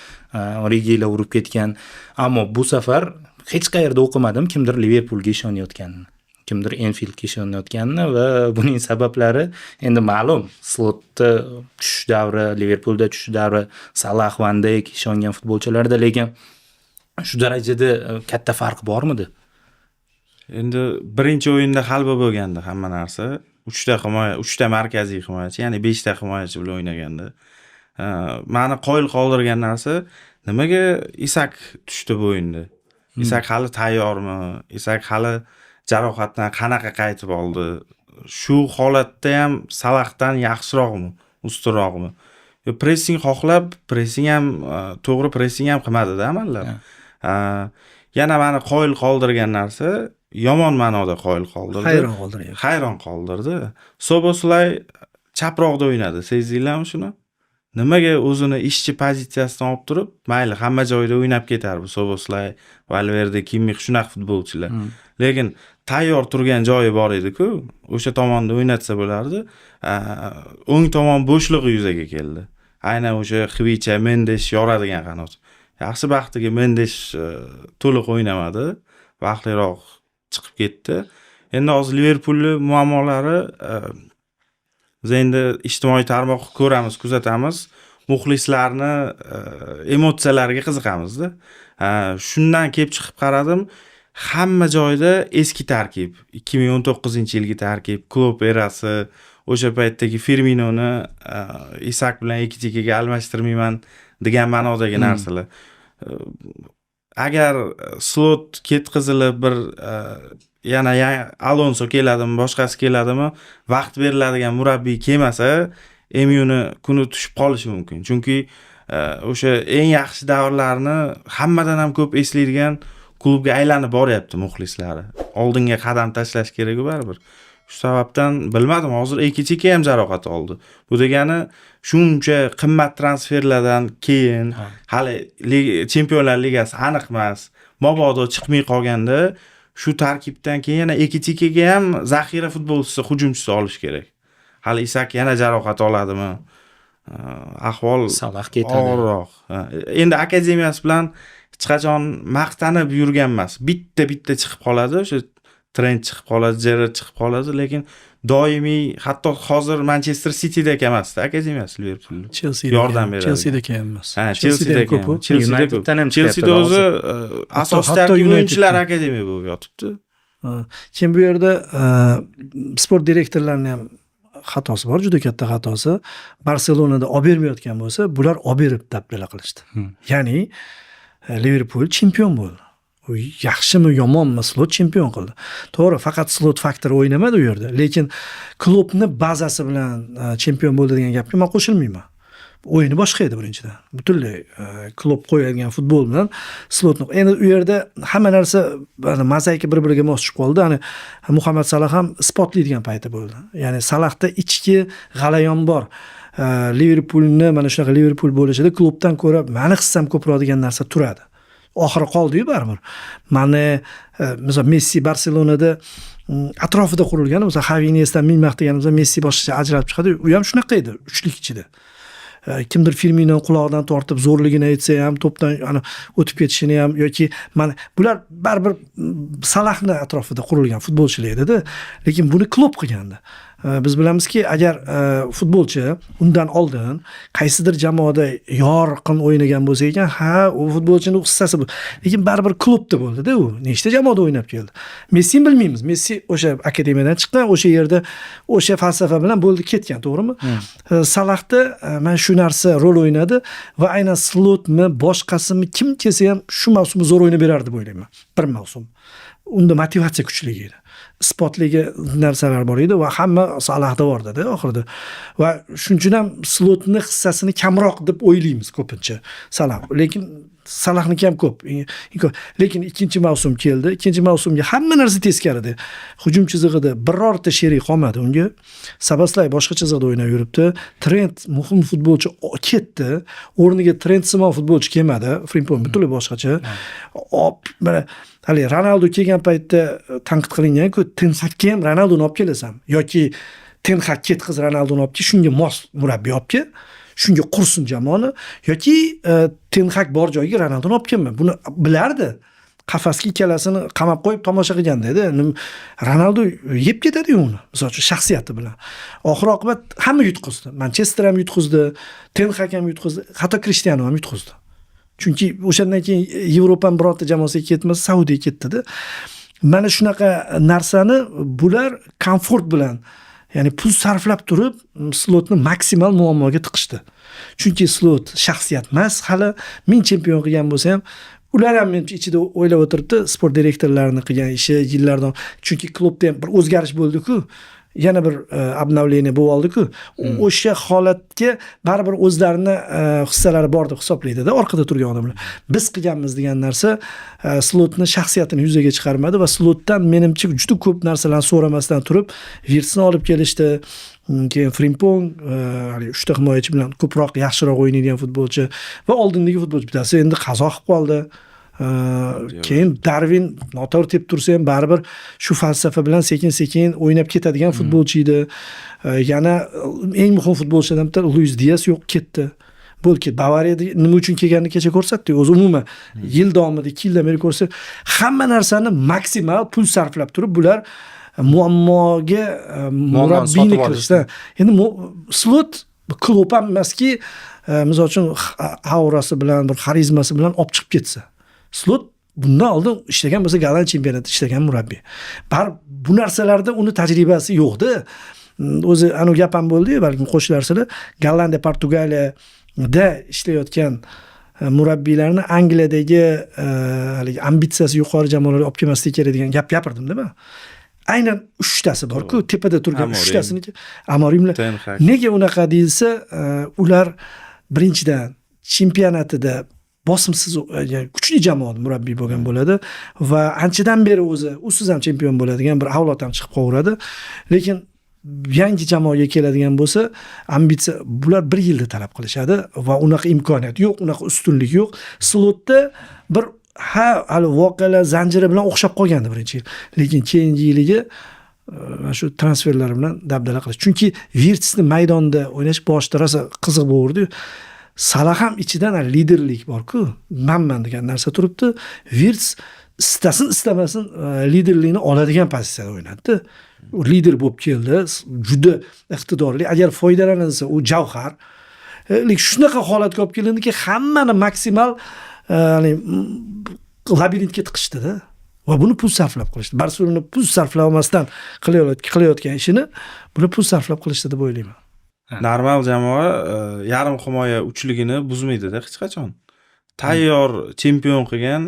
Origilar urib ketgan. Ammo bu safar hech qayerda o'qimadim kimdir Liverpoolga ishonayotganini, kimdir Enfieldga ishonayotganini va buning sabablari endi ma'lum. Slotda tushish davri, Liverpoolda tushish davri, Salah, Van Dijk ishongan futbolchilarda, lekin shu darajada katta farq bormidi? Endi birinchi o'yinda hal bo'lganda hamma narsa 3 ta markaziy himoyachi, ya'ni 5 ta himoyachi bilan o'ynaganda meni qoyil qoldirgan narsa nimaga Isak tushdi bu o'yinda? Isak hali tayyormi? Isak hali jarohatdan qanaqa qaytib oldi? Shu holatda ham Salahdan yaxshiroqmi, ustunroqmi? Pressing xohlab, pressing ham to'g'ri pressing ham qilmadi-da amallar. Yana meni qoyil qoldirgan narsa, yomon ma'noda qoyil qoldirdi. Hayron qoldirdi. Soboslay chaproqda o'ynadi. Sezinglarmi shuni? Nimaga o'zini ishchi pozitsiyasidan olib turib, mayli hamma joyda o'ynab ketar bu Soboslay, Valverde, Kimmich shunaqa futbolchilar. Lekin tayyor turgan joyi bor edi-ku, o'sha tomonda o'ynatsa bo'lardi. O'ng tomon bo'shlig'i yuzaga keldi. Aynan o'sha Xvicha, Mendes yoradigan qanot. Yaxshi baxtiga Mendes to'liq o'ynamadi, vaqtliroq chiqib ketdi. Endi hozir Liverpoolning muammolari biz endi ijtimoiy tarmoq ko'ramiz, kuzatamiz, muxlislarni emotsiyalariga qiziqamiz-da. Shundan kelib chiqib qaradim, hamma joyda eski tarkib, 2019-yilgi tarkib, klub erasi, o'sha paytdagi Firminoni Isak bilan ikki-chekkaga almashtirmayman degan ma'nodagi narsalar. Agar slot ketkizilib bir yana Alonso keladimi, boshqasi keladimi, vaqt beriladigan murabbiy kelmasa, MUni kuni tushib qolishi mumkin. Chunki o'sha eng yaxshi davrlarni hammadan ham ko'p eslaydigan klubga aylanib boryapti muxlislari. Oldinga qadam tashlash kerak-ku baribir. Shu sababdan bilmadim, hozir Ekitike ham jarohat oldi. Bu degani shuncha qimmat transferlardan keyin hali Chempionlar Ligasi aniq emas. Mabodo chiqmay qolganda shu tarkibdan keyin yana Ekitikega ham zaxira futbolchisi, hujumchisi olish kerak. Hali Isak yana jarohat oladimi? Ahvol Salah ketadi. Og'irroq. Endi akademiyasi bilan hech qachon maqtanib yurgan emas. Bitta chiqib qoladi, o'sha Trent chiqib qoladi, Gerrard chiqib qoladi, lekin doimiy, hatto hozir Manchester City'da emasda akademiyasi Liverpool. Chelsea'da yordam beradi. Chelsea'da emas. Chelsea'da ko'p. Chelsea'da o'zi asosiy tarkib o'yinchilar akademiya bo'lib yotibdi. Keyin bu yerda sport direktorlarining ham xatosi bor, juda katta xatosi. Barselonada olib bermayotgan bo'lsa, bular olib berib dabdala qilishdi. Ya'ni Liverpool chempion bo'ldi. U yaxshimi, yomonmi, Slot chempion qildi. To'g'ri, faqat Slot faktori o'ynamadi u yerda, lekin klubni bazasi bilan chempion bo'ldi degan gapga men qo'shilmayman. O'yini boshqa edi birinchidan. Butunlay klub qo'yadigan futbol bilan Slotni. Endi u yerda hamma narsa mozaika bir-biriga mos tushib qoldi. Hani Muhammad Salah ham spotlaydigan payti bo'ldi. Ya'ni Salahda ichki g'alayon bor. Liverpoolni mana shunaqa Liverpool bo'lishida klubdan ko'ra meni hissam ko'proq degan narsa turadi. oxiri qoldi-yu baribir. Mana misol Messi Barselonada atrofida qurilgan, misol Xavi Iniesta'dan ming maqtaganimizda Messi boshqacha ajralib chiqadi. U ham shunaqa edi, uchlik ichida. Kimdir Firmino qulog'idan tortib zo'rligini aytsa ham, to'pdan o'tib ketishini ham yoki mana bular baribir Salahning atrofida qurilgan futbolchilar edi-da, lekin buni Klopp qilgandi. Biz bilamizki, agar futbolchi undan oldin qaysidir jamoada yorqin o'ynagan bo'lsa ekan, u futbolchining hissasi bu. Lekin baribir klubda bo'ldi-da u. Nechta jamoada o'ynab keldi. Messini bilmaymiz. Messi o'sha akademiyadan chiqqan, o'sha yerda o'sha falsafa bilan bo'ldi ketgan, to'g'rimi? Salahda mana shu narsa rol o'ynadi va aynan Slotmi, boshqasimi kim kelsa ham shu mavsumni zo'r o'ynab berardi deb o'ylayman. Bir mavsum. Unda motivatsiya kuchli edi. Isbotligi narsalar bor edi va hamma Salahda bor edi oxirida. Va shuning uchun ham Slotni hissasini kamroq deb o'ylaymiz ko'pincha Salah. Lekin Salahniki ham ko'p. Lekin ikkinchi mavsum keldi. Ikkinchi mavsumga hamma narsa teskarida. Hujum chizig'ida birorta sherik qolmadi unga. Sabaslay boshqa chiziqda o'ynab yuribdi. Trent muhim futbolchi ketdi. O'rniga Trent Simon futbolchi kelmadi. Frimpong butunlay boshqacha. Mana hali Ronaldo kelgan paytda tanqid qilingan-ku, Ten Hagga ham Ronaldoni olib kelasan yoki Ten Hag ketqiz Ronaldoni olib kel, shunga mos murabbiy olib kel, shunga qursin jamoani yoki Ten Hag bor joyga Ronaldoni olib kelma. Buni bilardi. Qafasga ikkalasini qamab qo'yib tomosha qilganda edi. Ronaldo yeb ketadi uni, misol uchun shaxsiyati bilan. Oxir oqibat hamma yutqizdi. Manchester ham yutqizdi, Ten Hag ham yutqizdi, hatto Cristiano ham yutqizdi. Chunki o'shandan keyin Yevropaning birorta jamoasiga ketmasa, Saudiyaga ketdi-da. Mana shunaqa narsani bular komfort bilan, ya'ni pul sarflab turib, Slotni maksimal muammoga tiqishdi. Chunki Slot shaxsiyat emas, hali men chempion qilgan bo'lsa ham, ular ham menimcha ichida o'ylab o'tiribdi, sport direktorlarining qilgan ishi yillardan. Chunki klubda ham bir o'zgarish bo'ldi-ku. Yana bir obnovleniya bo'lib oldi-ku. O'sha holatga baribir o'zlarini hissalari bor deb hisoblaydi-da orqada turgan odamlar. Biz qilganmiz degan narsa Slotning shaxsiyatini yuzaga chiqarmadi va Slotdan menimcha juda ko'p narsalarni so'ramasdan turib, Virtsni olib kelishdi. Keyin Frimpong, hali 3 ta himoyachi bilan ko'proq yaxshiroq o'ynaydigan futbolchi va oldindagi futbolchi bittasi endi qazo qilib qoldi. Keyin Darwin noto'g'ri tep tursa ham baribir shu falsafa bilan sekin-sekin o'ynab ketadigan futbolchi edi. Yana eng muhim futbolchilardan bitta Luis Diaz yo'q ketdi. Bo'lki Bavariyada nima uchun kelganini kecha ko'rsatdi. O'zi umuman yil davomida 2 yildan beri ko'rsa, hamma narsani maksimal pul sarflab turib bular muammoga murabbiyni qilishdi. Endi Slot klub ham emaski, misol uchun aurasi bilan, bir xarizmasi bilan olib chiqib ketsa. Slot bundan oldin ishlagan bo'lsa, Golland chempionatida ishlagan murabbiy. Bu narsalarda uni tajribasi yo'qdi. O'zi anu gap ham bo'ldi, balkim qo'shilarsizlar. Gollandiya, Portugaliyada ishlayotgan murabbiylarni Angliyadagi haligi ambitsiyasi yuqori jamoalarga olib kelmaslik kerak degan gap gapirdim-da men. Aynan 3 tasi bor-ku, tepada turgan 3 tasiniki Amorimlar. Nega unaqa deyilsa, ular birinchidan chempionatida bosimsiz, kuchli jamoa murabbiy bo'lgan bo'ladi va anchadan beri o'zi usiz ham chempion bo'ladigan bir avlod ham chiqib qolaveradi. Lekin yangi jamoaga keladigan bo'lsa, ambitsiya bular 1 yilda talab qilishadi va unaqa imkoniyat yo'q, unaqa ustunlik yo'q. Slotda bir hali voqealar zanjiri bilan o'xshab qolgandi birinchi yil. Lekin keyingi yiliga shu transferlar bilan dabdala qilish. Chunki Virtsni maydonda o'ynash boshida rosa qiziq bo'ldi. Salah ham ichidan liderlik bor-ku, manman degan narsa turibdi. Virts istasin istamasin liderlikni oladigan pozitsiyada o'ynadi. U lider bo'lib keldi, juda iqtidorli. Agar foydalanilsa, u javhar. Shunaqa holatga olib kelindiki, hammani maksimal labirintga tiqishdi-da. Va buni pul sarflab qilishdi. Barselona pul sarflamasdan qilayotgan ishini buni pul sarflab qilishdi deb o'ylayman. Normal jamoa yarim himoya uchligini buzmaydi-da hech qachon. Tayyor chempion qilgan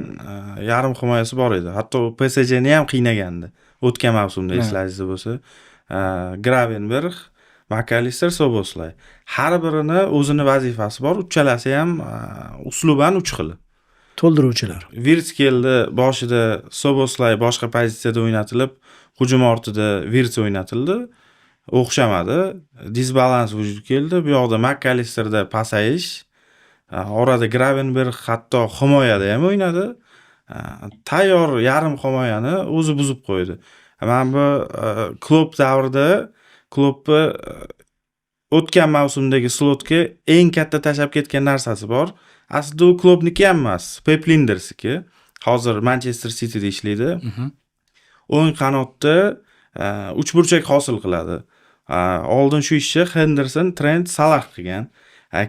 yarim himoyasi bor edi. Hatto PSJni ham qiynagandi. O'tgan mavsumda eslashingiz bo'lsa, Gravenberg, McAllister, Soboslay. Har birini o'zini vazifasi bor. Uchalasi ham usluban 3 xil. To'ldiruvchilar. Virts keldi, boshida Soboslay boshqa pozitsiyada o'ynatilib, hujum ortida Virts o'ynatildi. O'xshamadi. Disbalans vujudga keldi. Bu yoqda McAllisterda pasayish, orada Gravenberg hatto himoyada ham o'ynadi. Tayyor yarim himoyani o'zi buzib qo'ydi. Men bu Klopp davrida Kloppni o'tgan mavsumdagi slotga eng katta tashab ketgan narsasi bor. Aslida u Kloppniki ham emas, Pep Lindersniki. Hozir Manchester Cityda ishlaydi. O'ng qanotda uchburchak hosil qiladi. Oldin shu ishni Henderson, Trent, Salah qilgan.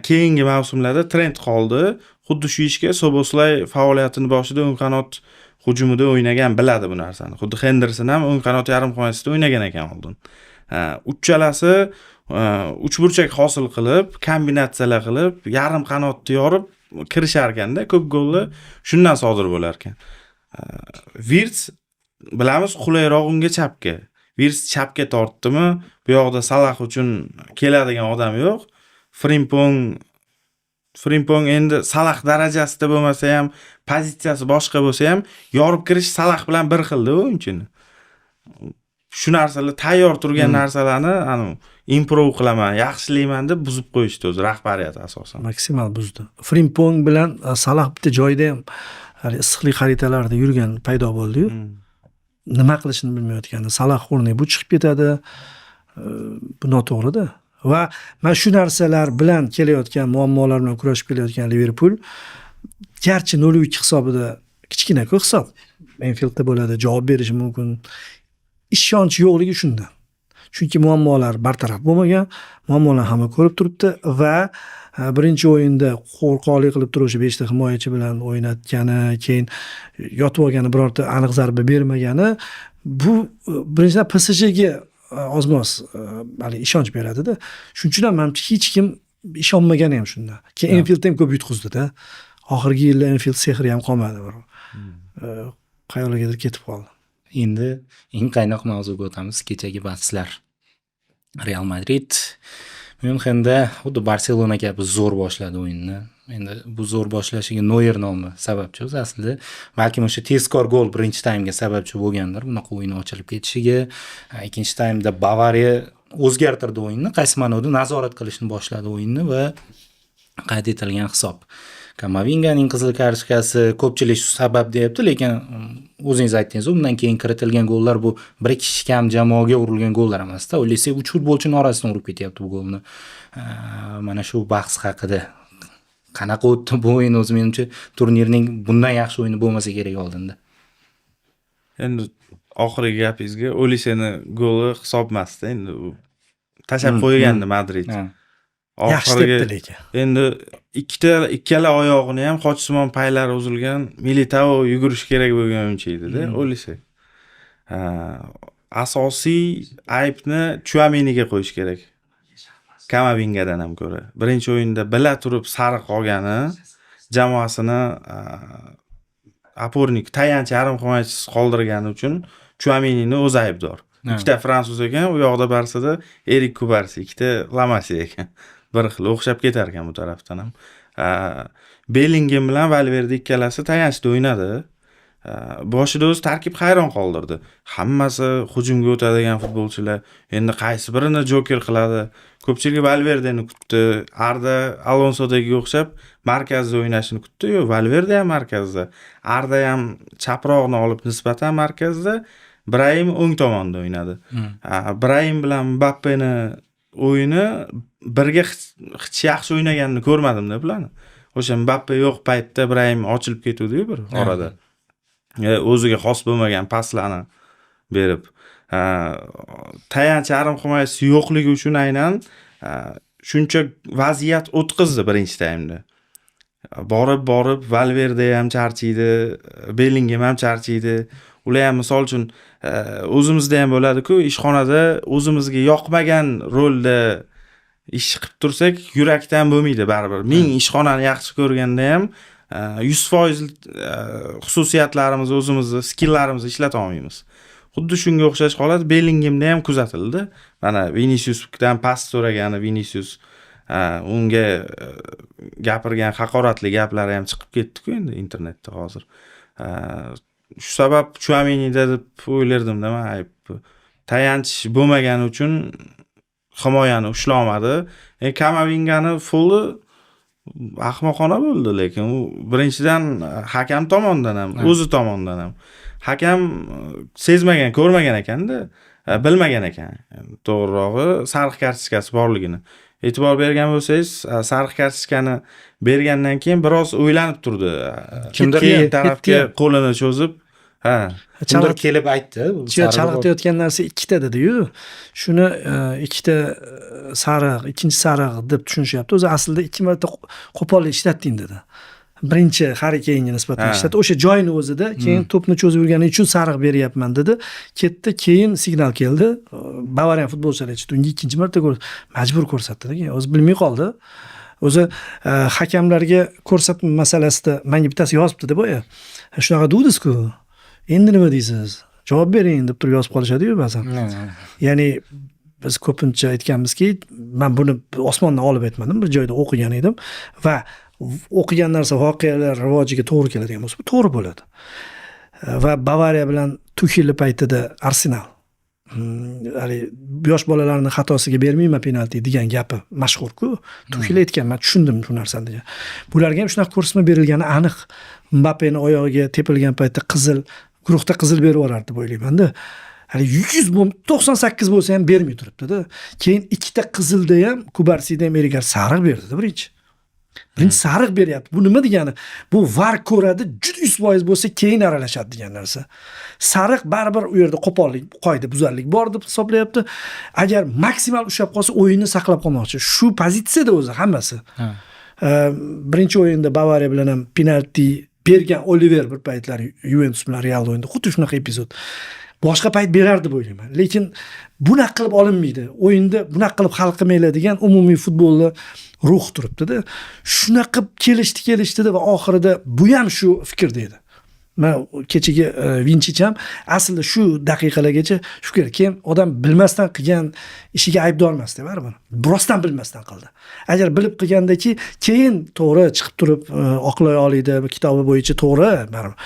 Keyingi mavsumlarda Trent qoldi. Xuddi shu ishga Soboslay faoliyatini boshida o'ng qanot hujumida o'ynagan, biladi bu narsani. Xuddi Henderson ham o'ng qanot yarim himoyasida o'ynagan ekan oldin. Uchalasi uchburchak hosil qilib, kombinatsiyalar qilib, yarim qanotni yorib kirishar ekanda, ko'p gollar shundan sodir bo'lar ekan. Wirtz bilamiz qulayroq unga chapga. Wirtz chapga tortdimi, bu yoqda Salah uchun keladigan odam yo'q. Frimpong endi Salah darajasida bo'lmasa ham, pozitsiyasi boshqa bo'lsa ham, yorib kirish Salah bilan bir xilda o'yinchini. Shu narsalar tayyor turgan narsalarni improve qilaman, yaxshilayman deb buzib qo'yishdi o'zi rahbariyat asosan. Maksimal buzdi. Frimpong bilan Salah bitta joyda ham issiqlik xaritalarida yurgan paydo bo'ldi-yu. Nima qilishini bilmayotgandi. Salah o'rniga bu chiqib ketadi. Bu noto'g'ri-da. Va mana shu narsalar bilan kelayotgan muammolar bilan kurashib kelayotgan Liverpool garchi 0-2 hisobida kichkina-ku hisob. Enfieldda bo'ladi, javob berishi mumkin. Ishonch yo'qligi shundan. Chunki muammolar bartaraf bo'lmagan, muammolar hamma ko'rib turibdi va birinchi o'yinda qo'rqoqlik qilib turuvchi 5 ta himoyachi bilan o'ynatgani, keyin yotib olgani, birorta aniq zarba bermagani bu birinchidan PSJga ozmoz hali ishonch beradi-da. Shuning uchun ham menimcha hech kim ishonmagan ham shunda. Keyin Enfield ham ko'p yutqizdi-da. Oxirgi yilda Enfield sehri ham qolmadi bir. Qayerlargadir ketib qoldi. Endi eng qaynoq mavzuga o'tamiz. Kechagi bahslar. Real Madrid Myunxenda xuddi Barselona kabi zo'r boshladi o'yinni. Endi bu zo'r boshlashiga Neuer nomi sababchi o'zi aslida. Balki o'sha tezkor gol birinchi taymga sababchi bo'lgandir. Bunaqa o'yin ochilib ketishiga. Ikkinchi taymda Bavariya o'zgartirdi o'yinni. Qaysi ma'noda nazorat qilishni boshladi o'yinni va qayd etilgan hisob. Kamavinganing qizil kartochkasi ko'pchilik shu sabab deyapti, lekin o'zingiz aytdingiz, undan keyin kiritilgan gollar bu bir kishi kam jamoaga urilgan gollar emas-da. O'ylaysiz, 3 futbolchining orasidan urib ketyapti bu golni. Mana shu bahs haqida qanaqa o'tdi bu o'yin, o'zi menimcha turnirning bundan yaxshi o'yini bo'lmasa kerak oldinda. Endi oxirgi gapingizga Oliseni goli hisob emas-da, endi u tashab qo'ygandi Madrid. Yaxshi debdi lekin. Endi ikkala oyog'ini ham qochsimon paylari uzilgan, Militao yugurish kerak bo'lgan o'yinchi edi-da, Olise. Asosiy aybni Chouameniga qo'yish kerak. Kamavingadan ham ko'ra. Birinchi o'yinda bila turib sariq olgani jamoasini apornik tayanch yarim himoyachisi qoldirgani uchun Chouamenini o'zi aybdor. Ikkita fransuz ekan, u yoqda Barsada Erik Kubarsi, ikkita Lamasi ekan. Bir xil o'xshab ketar ekan bu tarafdan ham. Bellingham bilan Valverde ikkalasi tayanchda o'ynadi. Boshida o'zi tarkib hayron qoldirdi. Hammasi hujumga o'tadigan futbolchilar endi qaysi birini joker qiladi? Ko'pchilik Valverdeni kutdi. Arda Alonsodagi o'xshab markazda o'ynashini kutdi. Yo'q, Valverde ham markazda. Arda ham chaproqni olib nisbatan markazda, Brahim o'ng tomonda o'ynadi. Brahim bilan Mbappeni o'yini birga hech yaxshi o'ynaganini ko'rmadim-da bularni. O'sha Mbappe yo'q paytda Brahim ochilib ketdi-yu bir orada. O'ziga xos bo'lmagan paslarni berib, tayanch yarim himoyasi yo'qligi uchun aynan shuncha vaziyat o'tkazdi birinchi taymda. Borib Valverde ham charchiydi, Bellingham ham charchiydi. Ular ham misol uchun o'zimizda ham bo'ladi-ku, ishxonada o'zimizga yoqmagan rolda ish qilib tursak, yurakdan bo'lmaydi baribir. Ming ishxonani yaxshi ko'rganda ham 100% xususiyatlarimiz, o'zimizni skillarimizni ishlata olmaymiz. Xuddi shunga o'xshash holat Bellinghamda ham kuzatildi. Mana Viniciusdan pas so'ragani, Vinicius unga gapirgan haqoratli gaplari ham chiqib ketdi-ku endi internetda hozir. Shu sabab Chouamenida deb o'ylardim-da men ayb. Tayanch bo'lmagani uchun himoyani ushlolmadi. Kamavingani foli ahmoqona bo'ldi, lekin u birinchidan hakam tomonidan ham, o'zi tomonidan ham. Hakam sezmagan, ko'rmagan ekanda, bilmagan ekan. To'g'rirog'i sariq kartochkasi borligini. E'tibor bergan bo'lsangiz, sariq kartochkani bergandan keyin biroz o'ylanib turdi. Kimdir keyin tarafga qo'lini cho'zib, kimdir kelib aytdi. Chalg'itayotgan narsa ikkita dedi-yu. Shuni ikkita sariq, ikkinchi sariq deb tushunishyapti. O'zi aslida 2 marta qo'pollik ishlatding dedi. Birinchi Harri Keynga nisbatan ishlatdi. O'sha joyni o'zida keyin to'pni cho'zib yurgani uchun sariq beryapman dedi. Ketdi, keyin signal keldi. Bavariya futbolchilari aytdi, unga ikkinchi marta majbur ko'rsatdi. O'zi bilmay qoldi. O'zi hakamlarga ko'rsatma masalasida menga bittasi yozibdi deb boya. Shunaqa degdingiz-ku. Endi nima deysiz? Javob bering deb turib yozib qolishadi-yu ba'zan. Ya'ni biz ko'pincha aytganmizki, men buni osmondan olib aytmadim, bir joyda o'qigan edim va o'qigan narsa voqealar rivojiga to'g'ri keladigan bo'lsa, bu to'g'ri bo'ladi. Va Bavariya bilan Tuxel paytida Arsenal yosh bolalarning xatosiga bermayman penalti degan gapi mashhur-ku. Tuxel aytgan, men tushundim bu narsani degan. Bularga ham shunaqa ko'rsatma berilgani aniq. Mbappeni oyog'iga tepilgan paytda guruhda qizil berib yuborardi deb o'ylayman-da. 98 bo'lsa ham bermay turibdi-da. Keyin ikkita qizilda ham Kubarsida ham Erigar sariq berdi-da birinchi. Birinchi sariq beryapti. Bu nima degani? Bu VAR ko'radi, 100% bo'lsa keyin aralashadi degan narsa. Sariq baribir u yerda qo'pollik, qoida buzarlik bor deb hisoblayapti. Agar maksimal ushlab qolsa, o'yinni saqlab qolmoqchi. Shu pozitsiyada o'zi hammasi. Birinchi o'yinda Bavariya bilan ham penalti bergan Oliver bir paytlar Juventus bilan Real o'yinda xuddi shunaqa epizod. Boshqa payt berardi deb o'ylayman. Lekin bunaqa qilib olinmaydi. O'yinda bunaqa qilib hal qilmaydigan umumiy futbolda ruh turibdi-da. Shunaqa kelishdi va oxirida bu ham shu fikrda edi. Men kechagi Vinchich ham aslida shu daqiqalargacha shu kerak. Odam bilmasdan qilgan ishiga aybdor emas-da, baribir. Birosdan bilmasdan qildi. Agar bilib qilgandaki, keyin to'g'ri chiqib turib oqlay oladi, kitobi bo'yicha to'g'ri, baribir.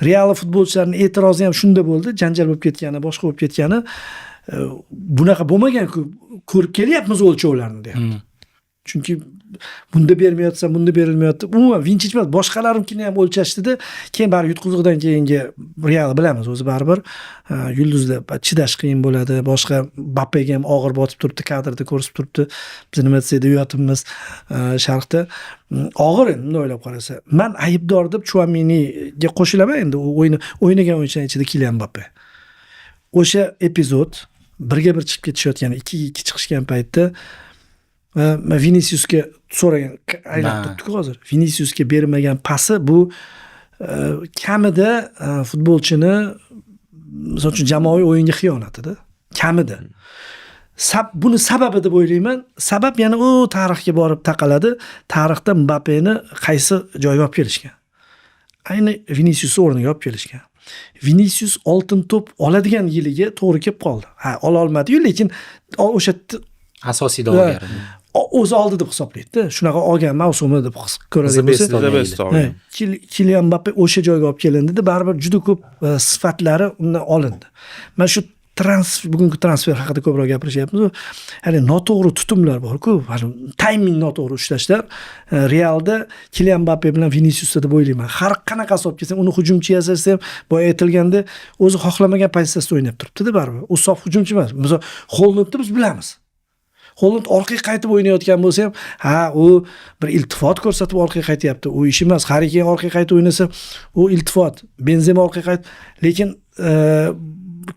Real futbolchilarining e'tirozi ham shunda bo'ldi, janjal bo'lib ketgani, boshqa bo'lib ketgani, bunaqa bo'lmagan-ku, ko'rib kelyapmiz o'lchovlarni deyapti. Chunki bunda bermayotsa, bunda berilmayapti. Umuman Vinchich emas, boshqalarimkini ham o'lchashdida, keyin bari yutqizig'idan keyingi Real bilamiz, o'zi baribir yulduzlar chidash qiyin bo'ladi. Boshqa Mbappega ham og'ir botib turibdi, kadrda ko'rsatib turibdi. Biz nima desaydi uyatimiz sharqda og'ir endi bunday o'ylab qarasa. Men aybdor deb Chouaminiga qo'shilaman endi o'ynagan o'yinchilar ichida Kylian Mbappe. O'sha epizod birga bir chiqib ketishayotgan, 2-2 chiqishgan paytda Viniciusga so'ragan, aylanib turibdi hozir. Viniciusga bermagan pasi bu kamida futbolchini, misol uchun jamoaviy o'yinga xiyonatida, kamida. Buni sababi deb o'ylayman. Sabab yana u tarixga borib taqaladi. Tarixda Mbappeni qaysi joyga olib kelishgan? Ayni Vinicius o'rniga olib kelishgan. Vinicius oltin to'p oladigan yiliga to'g'ri kelib qoldi. Ola olmadi-yu, lekin o'sha asosiy da'vogar. O'zi oldi deb hisoblaydi. Shunaqa olgan mavsumi deb ko'radigan bo'lsa, Kylian Mbappe o'sha joyga olib kelindi, baribir juda ko'p sifatlari undan olindi. Men shu bugungi transfer haqida ko'proq gapirishyapmiz. Ya'ni noto'g'ri tutumlar bor-ku, timing noto'g'ri ushlashlar. Realda Kylian Mbappe bilan Viniciusda deb o'ylayman. Har qanaqa olib kelsang, uni hujumchi yasasa ham, boya aytilganda, o'zi xohlamagan pozitsiyada o'ynab turibdi-da baribir. U sof hujumchi emas. Misol, Hollandni biz bilamiz. Holland orqaga qaytib o'ynayotgan bo'lsa ham, u bir iltifot ko'rsatib orqaga qaytyapti. U ish emas. Har ikki orqaga qaytib o'ynasa, u iltifot. Benzema orqaga qaytib, lekin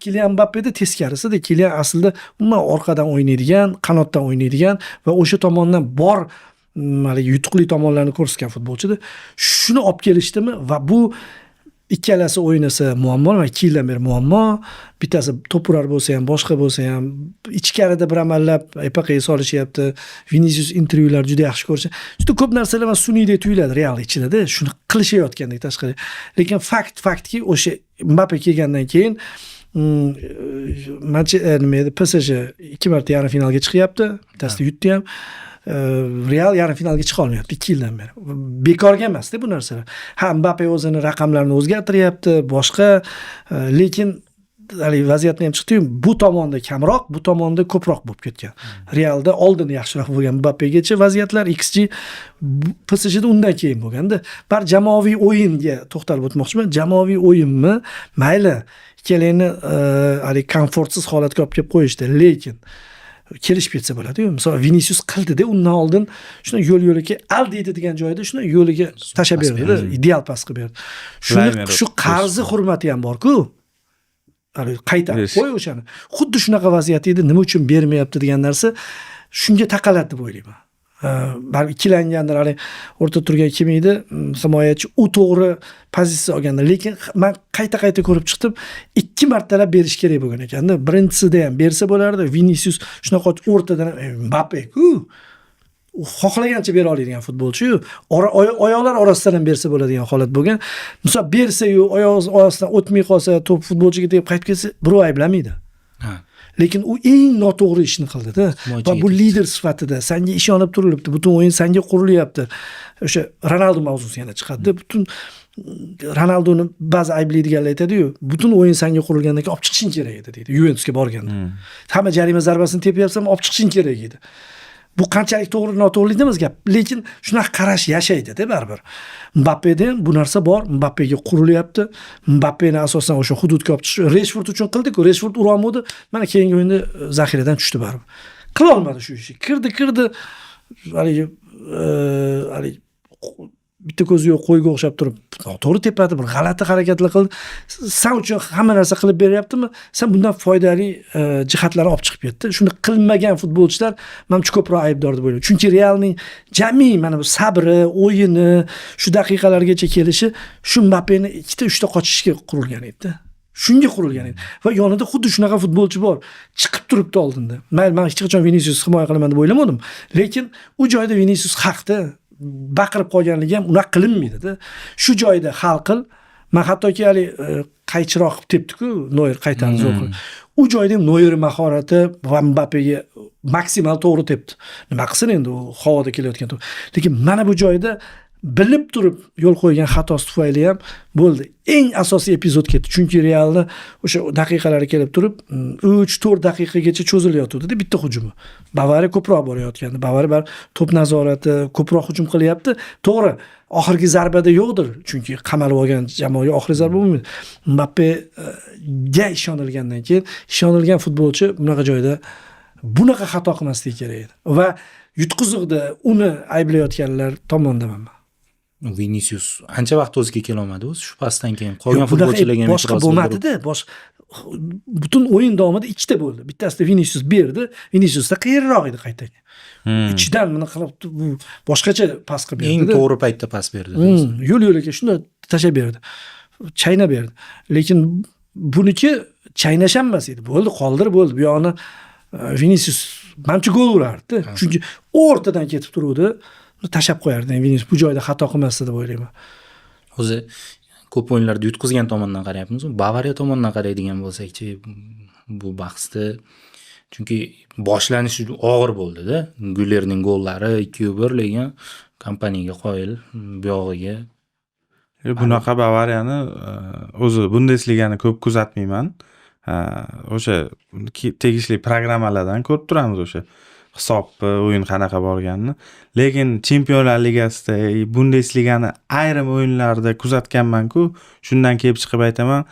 Kylian Mbappe'da teskarisida. Kylian aslida umuman orqadan o'ynaydigan, qanotdan o'ynaydigan va o'sha tomondan bor yutuqli tomonlarni ko'rsatgan futbolchida. Shuni olib kelishdimi va bu ikkalasi o'ynasa muammo, va ikki yildan beri muammo. Bittasi to'purar bo'lsa ham, boshqa bo'lsa ham ichkarida bir amallab epaqaga solishyapti. Vinicius intervyular juda yaxshi ko'rish. Juda ko'p narsalar va sun'iydek tuyuladi Real ichida, shuni qilishayotgandek tashqari. Lekin faktki o'sha Mbappe kelgandan keyin PSG 2 marta yarim finalga chiqyapti. Bittasida yutdi ham. Real yarim finalga chiqa olmayapti 2 yildan beri. Bekorga emas-da bu narsalar. Mbappe o'zini raqamlarini o'zgartiryapti, boshqa, lekin haligi vaziyatni ham chiqdi-yu, bu tomonda kamroq, bu tomonda ko'proq bo'lib ketgan. Realda oldin yaxshiroq bo'lgan Mbappagacha vaziyatlar, XG PSJda undan keyin bo'lganda. Bar jamoaviy o'yinga to'xtalib o'tmoqchiman. Jamoaviy o'yinmi? Mayli, ikkalangni haligi komfortsiz holatga olib kelib qo'yishdi, lekin kelishib ketsa bo'ladi-yu. Masalan, Vinicius qildida, undan oldin shuna yo'l-yo'lakka al deydi degan joyda shuna yo'liga tashab berdi, ideal pas qilib berdi. Shu qarzi hurmati ham bor-ku. Qaytarib qo'y o'shani. Xuddi shunaqa vaziyat edi, nima uchun bermayapti degan narsa shunga taqaladi deb o'ylayman. Balki ikkilangandir, hali o'rta turgan kim edi, himoyachi, u to'g'ri pozitsiya olganda, lekin men qayta ko'rib chiqdim, 2 martalab berish kerak bo'lgan ekanda. Birinchisida ham bersa bo'lardi, Vinicius shunaqa o'rtadan Mbappe-ku xohlagancha bera oladigan futbolchi-yu, oyoqlar orasidan ham bersa bo'ladigan holat bo'lgan. Misol bersa-yu, oyoq orasidan o'tmay qolsa, to'p futbolchiga tegib qaytib kelsa, birov ayblamaydi. Lekin u eng noto'g'ri ishni qildi-da. Va bu lider sifatida senga ishonib turilibdi, butun o'yin senga qurilyapti. O'sha Ronaldo mavzusi yana chiqadi. Butun Ronaldoni ba'zi ayblaydiganlar aytadi-yu, butun o'yin senga qurilgandan keyin olib chiqishing kerak edi deydi. Yuventusga borganda. Hamma jarima zarbasini tepyapsan, olib chiqishing kerak edi. Bu qanchalik to'g'ri noto'g'rilik emas gap, lekin shunaqa qarash yashaydi-da baribir. Mbappedan bu narsa bor, Mbappega qurilyapti. Mbappeni asosan o'sha hududga olib chiqish, Rashford uchun qildi-ku, Rashford ura olmadi. Mana keyingi o'yinda zaxiradan tushdi baribir. Qila olmadi shu ishni. Kirdi, haligi bitta ko'zi yo'q qo'yga o'xshab turib, to'g'ri tepadi, bir g'alati harakatlar qildi. Sen uchun hamma narsa qilib beryaptimi? Sen bundan foydali jihatlarni olib chiqib ketdi. Shuni qilmagan futbolchilar menimcha ko'proq aybdor deb o'ylayman. Chunki Realning jami mana bu sabri, o'yini, shu daqiqalargacha kelishi shu Mbappeni 2-3 ta qochishga qurilgan edi. Shunga qurilgan edi. Va yonida xuddi shunaqa futbolchi bor. Chiqib turibdi oldinda. Men hech qachon Vinicius himoya qilaman deb o'ylamadim. Lekin u joyda Vinicius haqda baqirib qolganligi ham unaqa qilinmaydi-da. Shu joyda hal qil. Men hattoki hali qaychiroq qilib tepdi-ku, Noyer qaytardi zo'r. U joyda ham Noyer mahorati va Mbappega maksimal to'g'ri tepdi. Nima qilsin endi u havoda kelayotgan to'p. Lekin mana bu joyda bilib turib yo'l qo'ygan xatosi tufayli ham bo'ldi. Eng asosiy epizod ketdi. Chunki Realni o'sha daqiqalari kelib turib 3-4 daqiqagacha cho'zilayotdi bitta hujumi. Bavariya ko'proq borayotgandi. Bavariya to'p nazorati, ko'proq hujum qilyapti. To'g'ri, oxirgi zarbada yo'qdir, chunki qamalib olgan jamoaga oxirgi zarba bo'lmaydi. Mbappega ishonilgandan keyin ishonilgan futbolchi bunaqa joyda bunaqa xato qilmasligi kerak edi. Va yutqiziqda uni ayblayotganlar tomonidan Vinicius ancha vaqt o'ziga kela olmadi o'zi shu pasdan keyin. Qolgan futbolchilarga boshqa bo'lmadi-da. Butun o'yin davomida ikkita bo'ldi. Bittasida Vinicius berdi, Viniciusda qayerroq edi qaytaga. Ichidan buni qilib bu boshqacha pas qilib berdi. Eng to'g'ri paytda pas berdi. Yo'l-yo'lakka shunday tashab berdi. Chaynab berdi. Lekin buniki chaynash emas edi. Bo'ldi, qoldirib bo'ldi. Bu yo'ni Vinicius menimcha gol urardi. Chunki o'rtadan ketib turuvdi. Tashab qo'yardi. Vinicius bu joyda xato qilmasdi deb o'ylayman. O'zi ko'p o'yinlarda yutqizgan tomondan qarayapmiz. Bavariya tomonidan qaraydigan bo'lsak-chi, bu bahsda chunki boshlanishi og'ir bo'ldi-da. Gullerning gollari 2-1 lekin kompaniyaga qoyil, bu yog'iga bunaqa Bavariyani o'zi Bundesligani ko'p kuzatmayman. O'sha tegishli programmalardan ko'rib turamiz o'sha hisob o'yin qanaqa borganini. Lekin Chempionlar Ligasida, Bundesligani ayrim o'yinlarda kuzatganman-ku, shundan kelib chiqib aytaman,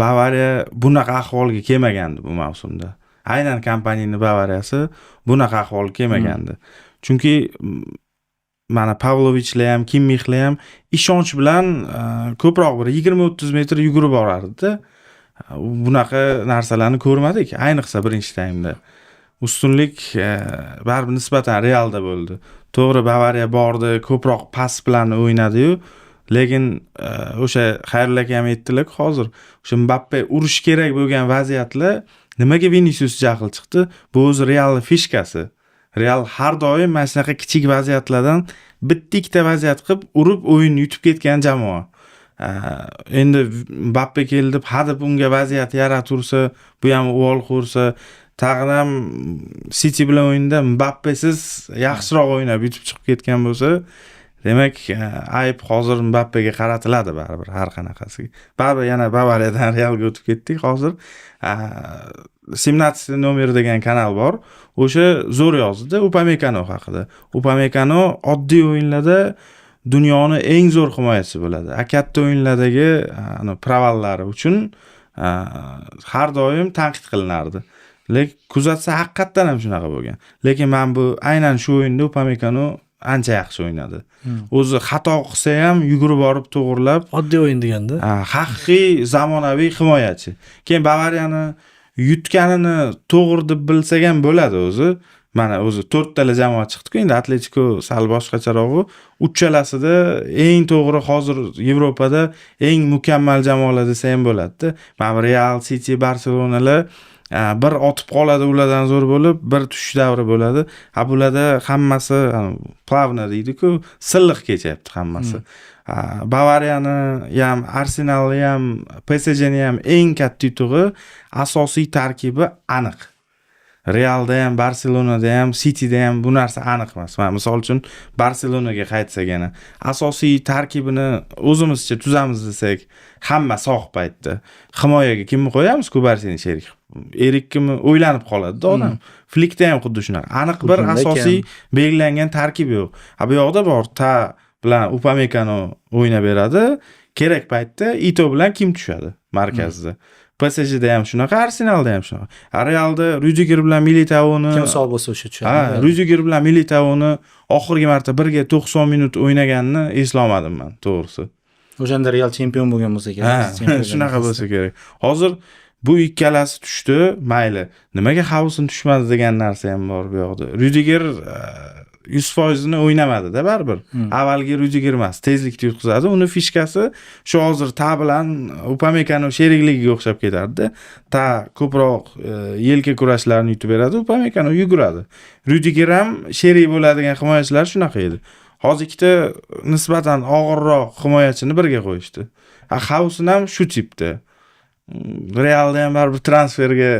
Bavariya bunaqa ahvolga kelmagandi bu mavsumda. Aynan kompaniyaning Bavariyasi bunaqa ahvolga kelmagandi. Chunki mana Pavlovichlar ham, Kimmixlar ham ishonch bilan ko'proq bir 20-30 metr yugurib borardi-da. Bunaqa narsalarni ko'rmadik, ayniqsa birinchi taymda. Ustunlik baribir nisbatan Realda bo'ldi. To'g'ri, Bavariya bordi, ko'proq pas bilan o'ynadi-yu, lekin o'sha Xayrul aka ham aytdilar, hozir o'sha Mbappe urish kerak bo'lgan vaziyatlar nimaga Vinicius jahl chiqdi? Bu o'zi Real fishkasi. Real har doim mana shunaqa kichik vaziyatlardan bitta-ikkita vaziyat qilib urib o'yin yutib ketgan jamoa. Endi Mbappe keldi, hadeb unga vaziyat yaratursa, bu ham uvol qursa, tag'in ham City bilan o'yinda Mbappesiz yaxshiroq o'ynab yutib chiqib ketgan bo'lsa, Demak, ayb hozir Mbappega qaratiladi baribir har qanaqasiga. Baribir yana Bavariyadan Realga o'tib ketdik. Hozir 17 nomer degan kanal bor. O'sha zo'r yozdi Upamecano haqida. Upamecano oddiy o'yinlarda dunyoning eng zo'r himoyachisi bo'ladi. Katta o'yinlardagi pravallari uchun har doim tanqid qilinardi. Lekin kuzatsa haqiqatan ham shunaqa bo'lgan. Lekin men bu aynan shu o'yinda Upamecano ancha yaxshi o'ynadi. O'zi xato qilsa ham yugurib borib to'g'rilab, oddiy o'yin deganda. Haqiqiy zamonaviy himoyachi. Keyin Bavariyani yutganini to'g'ri deb bilsak ham bo'ladi o'zi. Mana o'zi 4 tala jamoa chiqdi-ku, endi Atletico sal boshqacharoq. Uchalasida eng to'g'ri hozir Yevropada eng mukammal jamoalar desa ham bo'ladi-da. Mana Real, City, Barselonalar bir otib qoladi ulardan zo'r bo'lib, bir tushish davri bo'ladi. Bularda hammasi plavna deydi-ku, silliq kechyapti hammasi. Bavariyani ham, Arsenalni ham, PSGni ham eng katta yutug'i asosiy tarkibi aniq. Realda ham, Barselonada ham, Cityda ham bu narsa aniq emas. Misol uchun Barselonaga qaytsak yana asosiy tarkibini o'zimizcha tuzamiz desak, hamma sog' paytda himoyaga kimni qo'yamiz? Kubarsini sherik. Erikmi o'ylanib qoladi-da odam. Flikda ham xuddi shunaqa. Aniq bir asosiy belgilangan tarkib yo'q. Bu yoqda bor bilan Upamecano o'ynab beradi. Kerak paytda Ito bilan kim tushadi markazda? PSGda ham shunaqa, Arsenalda ham shunaqa. Realda Rudiger bilan Militao'ni kim sog' bo'lsa o'sha tushadi. Rudiger bilan Militao'ni oxirgi marta birga 90 minut o'ynaganini eslamadim men, to'g'risi. O'shanda Real chempion bo'lgan bo'lsa kerak. Shunaqa bo'lsa kerak. Hozir bu ikkalasi tushdi, mayli. Nimaga Hausen tushmadi degan narsa ham bor bu yoqda. Rudiger 100% o'ynamadi-da baribir. Avvalgi Rudiger emas, tezlikda yutqizadi. Uni fishkasi shu hozir bilan Upamecano sherikligi o'xshab ketardi. Ko'proq yelka kurashlarini yutib beradi, Upamecano yuguradi. Rudiger ham sherik bo'ladigan himoyachilar shunaqa edi. Hozir ikkita nisbatan og'irroq himoyachini birga qo'yishdi. Hausen ham shu tipda. Realda ham baribir transferga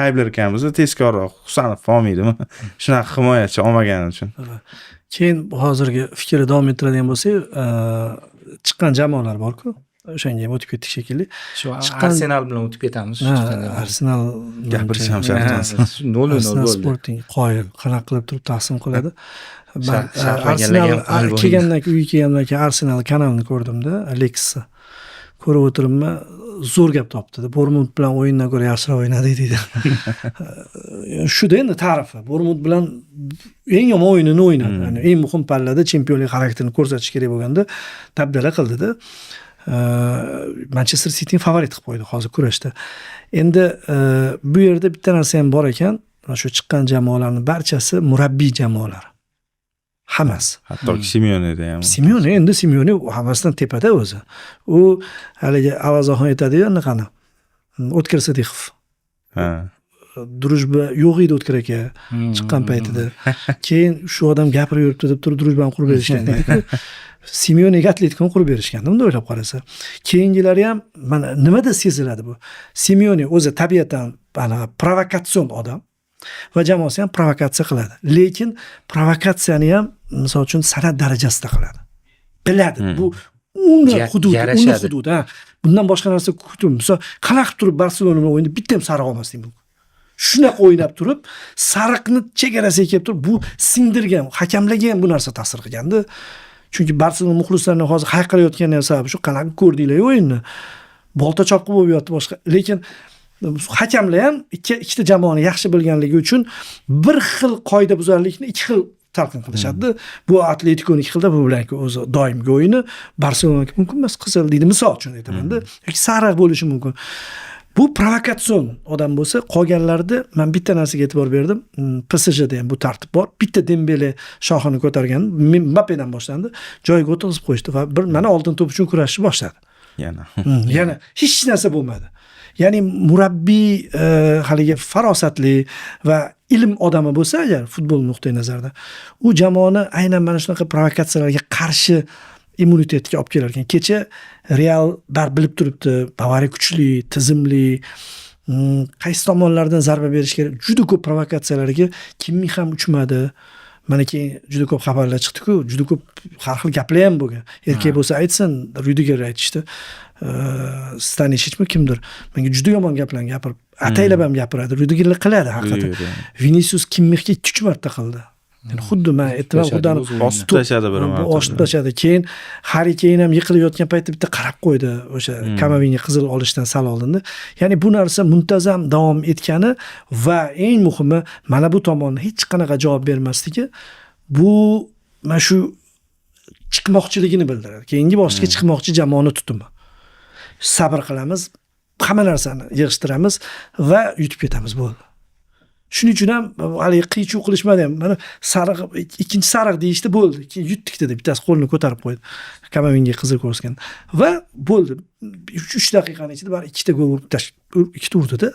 ayblar ekanmiz, tezkorroq Husanov olmaydimi? Shunaqa himoyachi olmagani uchun. Keyin hozirgi fikrni davom ettiradigan bo'lsak, chiqqan jamoalar bor-ku. O'shanga ham o'tib ketdik shekilli. Shu Arsenal bilan o'tib ketamiz. Arsenal gapirisham shart emas. 0-0 Sporting qoyil qanaqa qilib turib taqsim qiladi. Arsenal kelgandan keyin Arsenal kanalini ko'rdimda, Alexis ko'rib o'tiribman, zo'r gap topdi. Bournemouth bilan o'yindan ko'ra yaxshiroq o'ynadi deydi. Shuda endi ta'rifi. Bournemouth bilan eng yomon o'yinini o'ynadi. Ya'ni eng muhim pallada chempionlik xarakterini ko'rsatish kerak bo'lganda dabdala qildida. Manchester Cityni favorit qilib qo'ydi hozir kurashda. Endi bu yerda bitta narsa ham bor ekan, shu chiqqan jamoalarning barchasi murabbiy jamoalar. Hammasi. Hatto Simeoneda ham. Simeone hammasidan tepada o'zi. U haligi Avazoxon aytadi-yu, qani? O'tkir Sidixov. Drujba yo'q edi O'tkir aka chiqqan paytida. Keyin shu odam gapirib yuribdi deb turib Drujbani qurib berishgan deydi. Simeonega Atletikoni qurib berishgan, unda o'ylab qarasa. Keyingilari ham mana nimada seziladi bu? Simeone o'zi tabiatan provokatsion odam. Va jamoasi ham provokatsiya qiladi. Lekin provokatsiyani ham misol uchun san'at darajasida qiladi. Biladi. Bu uni hududi. Bundan boshqa narsa kutdim. Misol qanaqa turib Barselona bilan o'yinda bitta ham sariq olmaslik mumkin. Shunaqa o'ynab turib, sariqni chegarasiga kelib turib, bu singdirgan, hakamlarga ham bu narsa ta'sir qilganda. Chunki Barselona muxlislarining hozir hayqirayotgani sababi shu, qanaqa ko'rdinglar o'yinni. Bolta chopqib bo'lib yotdi boshqa. Lekin hakamlar ham ikkita jamoani yaxshi bilganligi uchun bir xil qoidabuzarlikni ikki xil talqin qilishadi. Bu Atletikoning ikki xilda, bu bilanki o'zi doimgi o'yini, Barselonaki mumkin emas, qizil deydi, misol uchun aytaman-da. Yoki sariq bo'lishi mumkin. Bu provokatsion odam bo'lsa, qolganlarda men bitta narsaga e'tibor berdim. PSJda ham bu tartib bor. Bitta Dembele shohini ko'targan, Mbappedan boshlandi, joyiga o'tkazib qo'yishdi va bir mana oltin to'p uchun kurashni boshladi. Yana hech narsa bo'lmadi. Ya'ni murabbiy haligi farosatli va ilm odami bo'lsa agar futbol nuqtai nazaridan, u jamoani aynan mana shunaqa provokatsiyalarga qarshi immunitetga olib kelar ekan. Kecha Real bilib turibdi, Bavariya kuchli, tizimli, qaysi tomonlardan zarba berish kerak. Juda ko'p provokatsiyalarga Kimmi ham uchmadi. Mana keyin juda ko'p xabarlar chiqdi-ku, juda ko'p har xil gaplar ham bo'lgan. Erkak bo'lsa aytsin, Rudiger aytishdi. Stanishicmi kimdir. Menga juda yomon gaplarni gapirib, ataylab ham gapiradi. Rudigerlar qiladi haqiqatan. Vinicius Kimmixga 2-3 marta qildi. Yani xuddi men aytdim, xuddi bosib tashladi bir marta. Bosib tashladi. Keyin Harry Kane ham yiqilib yotgan paytda bitta qarab qo'ydi o'sha Kamavinga qizil olishdan sal oldinda. Ya'ni bu narsa muntazam davom etgani va eng muhimi mana bu tomonni hech qanaqa javob bermasligi bu mana shu chiqmoqchiligini bildiradi. Keyingi bosqichga chiqmoqchi jamoani tutumi. Sabr qilamiz, hamma narsani yig'ishtiramiz va yutib ketamiz bo'ldi. Shuning uchun ham hali qiy-chuv qilishmadi ham. Mana sariq, ikkinchi sariq deyishdi, bo'ldi. Keyin yutdik dedi, bittasi qo'lini ko'tarib qo'ydi. Kamavinga qizil ko'rsatgan. Va bo'ldi. 3 daqiqaning ichida bar ikkita gol urib ikkita urdi-da.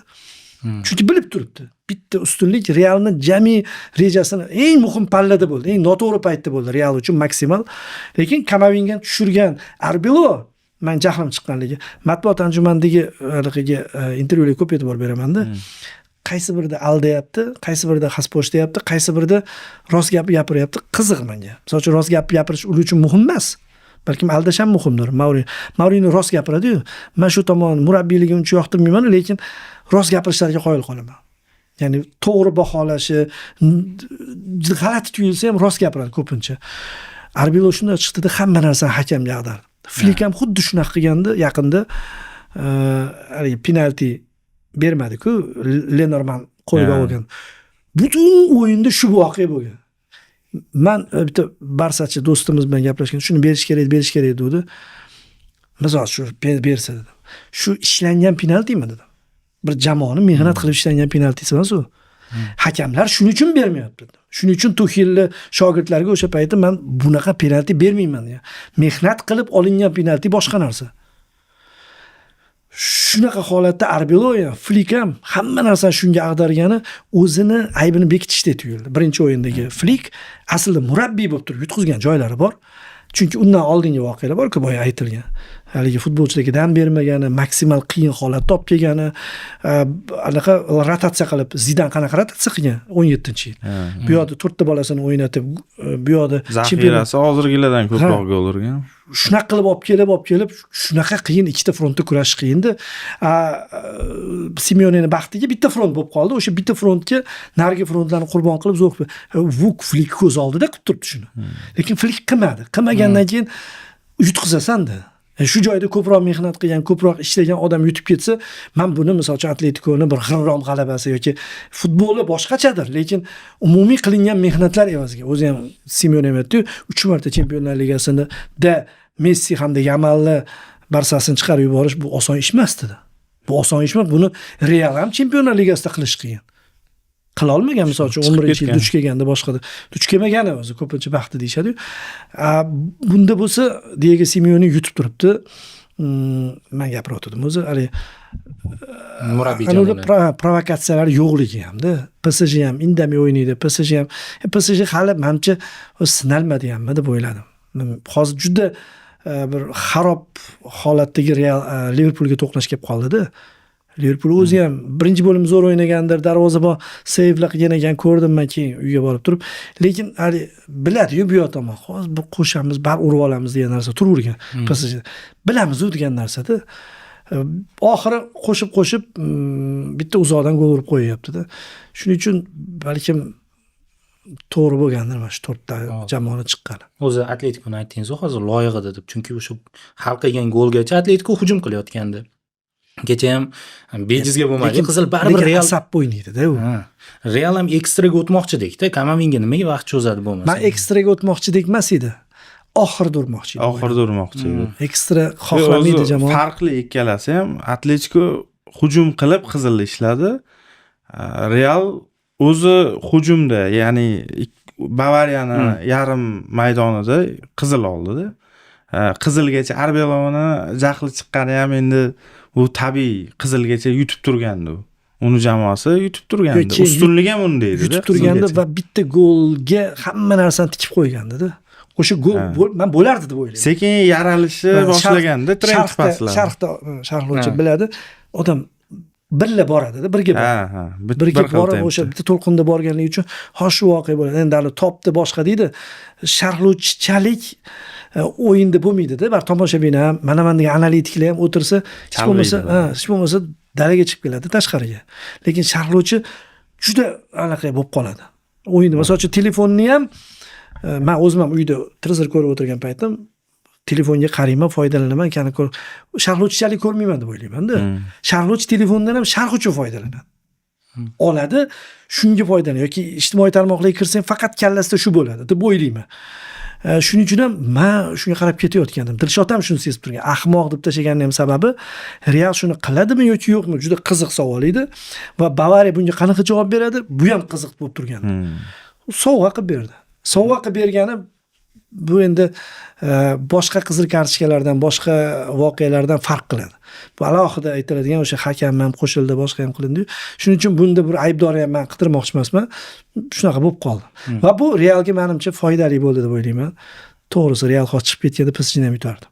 Chunki bilib turibdi. Bitta ustunlik Realning jami rejasini eng muhim pallada bo'ldi. Eng noto'g'ri paytda bo'ldi Real uchun maksimal. Lekin Kamavinga tushirgan Arbelo men jahlim chiqqanligi. Matbuot anjumanidagi intervyuga ko'p e'tibor beraman-da. Qaysi birida aldayapti, qaysi birida xasposhlayapti, qaysi birida rost gap gapiryapti, qiziq menga. Misol uchun rost gap gapirish ular uchun muhim emas. Balkim aldash ham muhimdir. Mourinho rost gapiradi-yu. Men shu tomon murabbiyligim uncha yoqtirmayman, lekin rost gapirishlariga qoyil qolaman. Ya'ni to'g'ri baholashi, g'alati tuyulsa ham rost gapiradi ko'pincha. Arbelo shunday chiqdi-da, hamma narsani hakamga ag'dardi. Flick ham xuddi shunaqa qilganda yaqinda penalti bermadi-ku, Lenormand qo'lga olgan. Butun o'yinda shu voqea bo'lgan. Men bitta Barsachi do'stimiz bilan gaplashgan, shuni berish kerak dedi. Misol shu bersa dedim. Shu ishlangan penaltimi dedim. Bir jamoani mehnat qilib ishlangan penaltisi emas u. Hakamlar shuning uchun bermayapti dedim. Shuning uchun Tuxelni shogirdlariga o'sha paytda men bunaqa penalti bermayman degan. Mehnat qilib olingan penalti boshqa narsa. Shunaqa holatda Arbelo ham, Flick ham hamma narsani shunga ag'dargani o'zini aybini bekitishda tuyuldi. Birinchi o'yindagi Flick aslida murabbiy bo'lib turib yutqizgan joylari bor. Chunki undan oldingi voqealar bor-ku, boya aytilgan. Haligi futbolchilarga dam bermagani, maksimal qiyin holatda olib kelgani, anaqa rotatsiya qilib, Zidan qanaqa rotatsiya qilgan 17-yil. Bu yoqda 4 ta bolasini o'ynatib, bu yoqda zaxirasi hozirgilardan ko'proq gol urgan. Shunaqa qilib olib kelib, shunaqa qiyin ikkita frontda kurashish qiyindi. Simeonening baxtiga bitta front bo'lib qoldi. O'sha bitta frontga narigi frontlarni qurbon qilib zo'r Vuk Flick ko'z oldida qilib turibdi shuni. Lekin Flick qilmadi. Qilmagandan keyin yutqizasan-da. Shu joyda ko'proq mehnat qilgan, ko'proq ishlagan odam yutib ketsa, men buni misol uchun Atletiko'ni bir g'irrom g'alabasi yoki futbolni boshqachadir, lekin umumiy qilingan mehnatlar evaziga. O'zi ham Simeone aytdi, 3 marta Chempionlar Ligasida Messi hamda Yamalni Barsasini chiqarib yuborish bu oson ish emas dedi. Bu oson ish emas, buni Real ham Chempionlar Ligasida qilish qiyin. Qila olmagan, misol uchun 11-yil duch kelganda boshqada duch kelmagani o'zi ko'pincha baxti deyshadi-yu. Bunda bo'lsa Diego Simeone yutib turibdi. Men gapirdim o'zi, hali murabbiylar provokatsiyalar yo'qligi hamda PSG ham indamay o'ynaydi. PSG hali menimcha sinalmadi hamma deb o'yladim. Hozir juda bir xarob holatdagi Real Liverpoolga to'qnash kelib qoldi-da. Liverpool o'zi ham birinchi bo'lim zo'r o'ynagandir, darvozabon seyvlar qilgan ekan, ko'rdim men keyin uyga borib turib. Lekin hali biladi-yu bu yoqdan, hozir bir qo'shamiz, bar urib olamiz degan narsa turavergan. PSG bilamiz-u degan narsada. Oxiri qo'shib bitta uzoqdan gol urib qo'yyapti-da. Shuning uchun balkim to'g'ri bo'lgandir mana shu 4 ta jamoani chiqqani. O'zi Atletikoni aytdingiz-ku hozir loyig'ida deb, chunki o'sha hal qilgan golgacha Atletiko hujum qilayotgandi. Kecha ham bejizga bo'lmadi. Qizil baribir Real asab o'ynaydi-da u. Real ham ekstraga o'tmoqchidek-da. Kamavinga nimaga vaqt cho'zadi bo'lmasa? Men ekstraga o'tmoqchidek emas edi. Oxirida urmoqchi edi. Oxirida urmoqchi edi. Ekstra xohlamaydi jamoa. Farqli ikkalasi ham Atletiko hujum qilib qizilni ishladi. Real o'zi hujumda, ya'ni Bavariyani yarim maydonida qizil oldi-da. Qizilgacha Arbeloni jahli chiqqani ham endi u tabiiy qizilgacha yutib turgandi u. Uni jamoasi yutib turgandi. Ustunlik ham unda edi. Yutib turgandi va bitta golga hamma narsani tikib qo'ygandi-da. O'sha gol men bo'lardi deb o'ylayman. Sekin yaralishni boshlaganda trend paslar. Sharhlovchi biladi. Odam birga boradida, birga boradi. Ha. Birga borib o'sha bitta to'lqinda borganligi uchun shu voqea bo'ladi. Endi hali topdi boshqa deydi. Sharhlovchichalik o'yinda bo'lmaydi-da. Bar tomoshabin ham, mana degan analitiklar ham o'tirsa, hech bo'lmasa dalaga chiqib keladi tashqariga. Lekin sharhlovchi juda anaqa bo'lib qoladi. O'yinda masalan telefonni ham men o'zim ham uyda televizor ko'rib o'tirgan paytim telefonga qarayman, foydalanaman, kana sharhlovchichalik ko'rmayman deb o'ylayman-da. Sharhlovchi telefondan ham sharh uchun foydalanadi. Oladi, shunga foydalanadi yoki ijtimoiy tarmoqlarga kirsang faqat kallasida shu bo'ladi deb o'ylayman. Shuning uchun ham men shunga qarab ketayotgandim. Dilshod ham shuni sezib turgan. Ahmoq deb tashlaganining ham sababi Real shuni qiladimi yoki yo'qmi? Juda qiziq savol edi va Bavariya bunga qanaqa javob beradi? Bu ham qiziq bo'lib turgan. Sovg'a qilib berdi. Sovg'a qilib bergani bu endi boshqa qizil kartochkalardan, boshqa voqealardan farq qiladi. Bu alohida aytiladigan o'sha hakam ham qo'shildi, boshqa ham qilindi. Shuning uchun bunda bir aybdor ham men qidirmoqchi emasman. Shunaqa bo'lib qoldi. Va bu Realga menimcha foydali bo'ldi deb o'ylayman. To'g'risi Real hozir chiqib ketganda PSG ham yutardi.